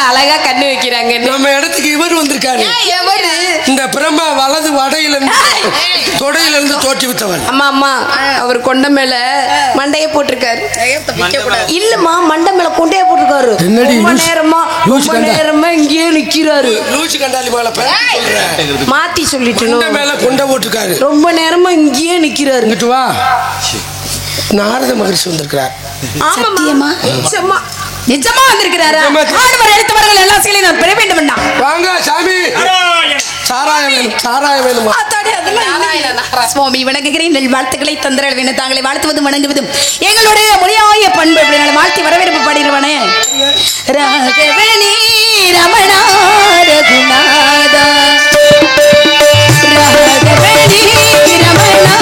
அழகா கண்ணு வைக்கிறாங்க. நம்ம இடத்துக்கு இவர் வந்திருக்காரு. இந்த பிரம்மா வலது வடையில தொடையில இருந்து தோற்றி விட்டவர். அம்மா அம்மா அவர் கொண்ட மேல மண்டைய போட்டிருக்காரு. இல்லம்மா மண்டை மேல கொண்டைய போட்டிருக்காரு. ரொம்ப நேரமா இங்கேயே நிக்கிறாரு. லூசு கண்டாலி மேல மாத்தி சொல்லிட்டு மேல கொண்ட போட்டிருக்காரு. ரொம்ப நேரமா இங்கேயே நிக்கிறாரு. இங்கிட்டு வா. நாரத மகரிஷி வந்திருக்கிறார். ஆமாம்மா. நிச்சயமா நிஜமா வந்திருக்கிறாரா? நிஜமா. ஆடவர் எடுத்தவர்கள் எல்லா செயலையும் நான் பெற வேண்டும் அண்ணா. வாங்க சாமி. சாராயம் வேணும், சாராயம் வேணுமா? ஆத்தாடி, அதெல்லாம் இல்லை. சுவாமி வணங்குகிறேன். நல் வாழ்த்துக்களை தந்திர வேணும். தாங்களை வாழ்த்துவதும் வணங்குவதும் எங்களுடைய மொழியாய பண்பு. அப்படி நான் வாழ்த்தி வரவேற்பு பாடிடுவானே. ராகவனி ரமணா ரகுநாதா, ராகவனி ரமணா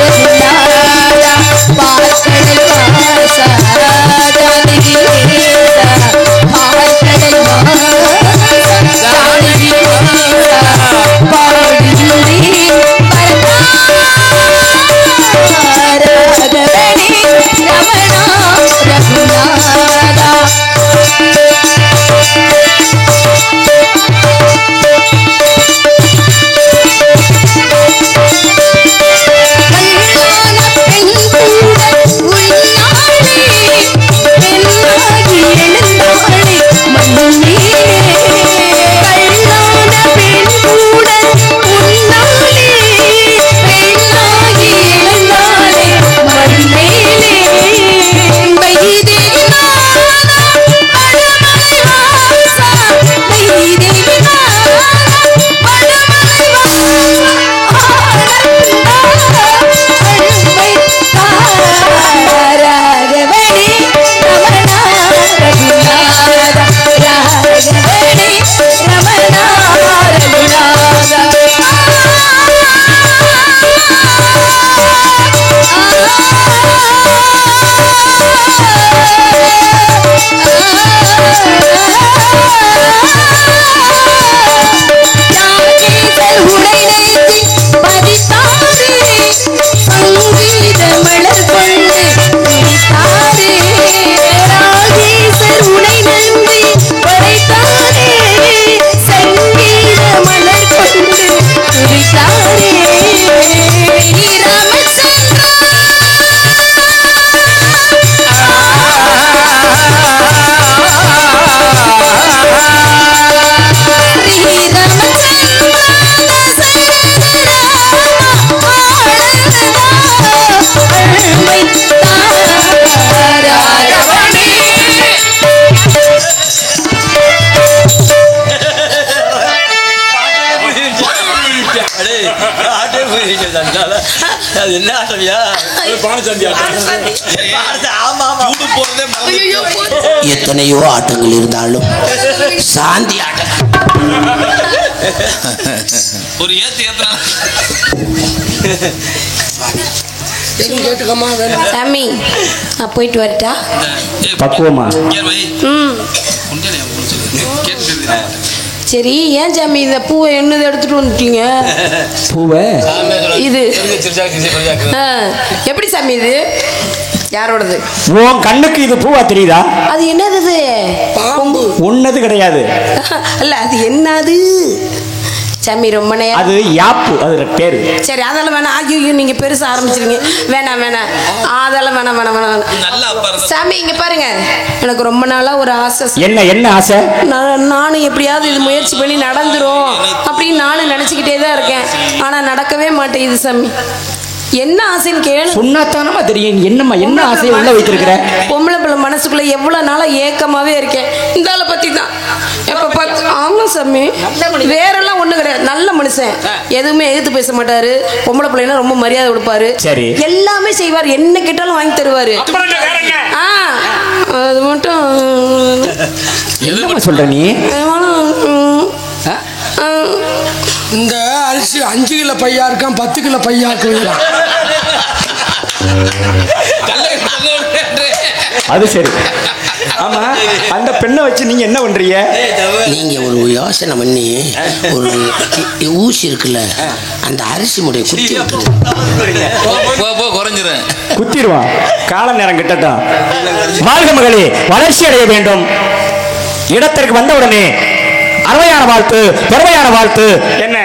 ரகுநாதா, பாக்கடல் வாசா அது என்ன ஆட்டமியா? எத்தனையோ ஆட்டங்கள் இருந்தாலும் சாந்தி ஆட்டம் ஒரு ஏத்து ஏத்துறான். கேட்டுக்கம்மா வேணும். சாமி நான் போயிட்டு வரட்டா? பக்குவமா சரி, ஏன் சாமி இந்த பூவை என்னது எடுத்துட்டு வந்துட்டீங்க? பூவை இது எப்படி சாமி இது யாரோடது? உன் கண்ணுக்கு இது பூவா தெரியுதா? அது என்னது? இது பாம்பு. உன்னது கிடையாது. அல்ல, அது என்னது சாமி? ரொம்ப நேரம் அது யாப்பு, அது பேரு. சரி, அதெல்லாம் வேணாம். ஐயோ, நீங்க பெருசா ஆரம்பிச்சிருங்க. வேணாம் வேணாம், அதெல்லாம் வேணாம் வேணாம் வேணாம். நல்ல அப்பா இருந்தா சாமி இங்க பாருங்க, எனக்கு ரொம்ப நாளா ஒரு ஆசை. என்ன ஆசை? நானும் எப்படியாவது இது முயற்சி பண்ணி நடந்துரும் அப்படின்னு நானும் நினைச்சுக்கிட்டே தான் இருக்கேன். ஆனா நடக்கவே மாட்டேங்குது சாமி. என்ன ஆசைன்னு கேளு. சொன்னாத்தானமா தெரியும். என்னம்மா, என்ன ஆசையை உள்ள வைத்திருக்கிற? பொம்பளை பிள்ளை மனசுக்குள்ள எவ்வளவு நாளா ஏக்கமாவே இருக்கேன். இந்த ஆளை பத்தி தான் எப்ப பார்த்து. ஆமா சாமி, வேறெல்லாம் ஒண்ணு கிடையாது. நல்ல மனுஷன், எதுவுமே எதிர்த்து பேச மாட்டாரு. பொம்பளை பிள்ளைனா ரொம்ப மரியாதை கொடுப்பாரு. சரி, எல்லாமே செய்வார். என்ன கேட்டாலும் வாங்கி தருவாரு. அது மட்டும் என்னம்மா சொல்ற நீ? இந்த அரிசி 5 கிலோ பையா இருக்கான், 10 கிலோ பையா இருக்கலாம். அது சரி. ஆமா, அந்த பெண்ணை வச்சு நீங்க என்ன பண்றீங்க? நீங்க ஒரு யோசனை பண்ணி ஒரு ஊசி இருக்குல்ல, அந்த அரிசி முடைய குத்தி குறைஞ்சிரும். குத்திடுவான். கால நேரம் கிட்டட்டும். வாழ்க மகளே, வளர்ச்சி அடைய வேண்டும். இடத்திற்கு வந்த உடனே அருமையான வாழ்த்து, பெருமையான வாழ்த்து. என்ன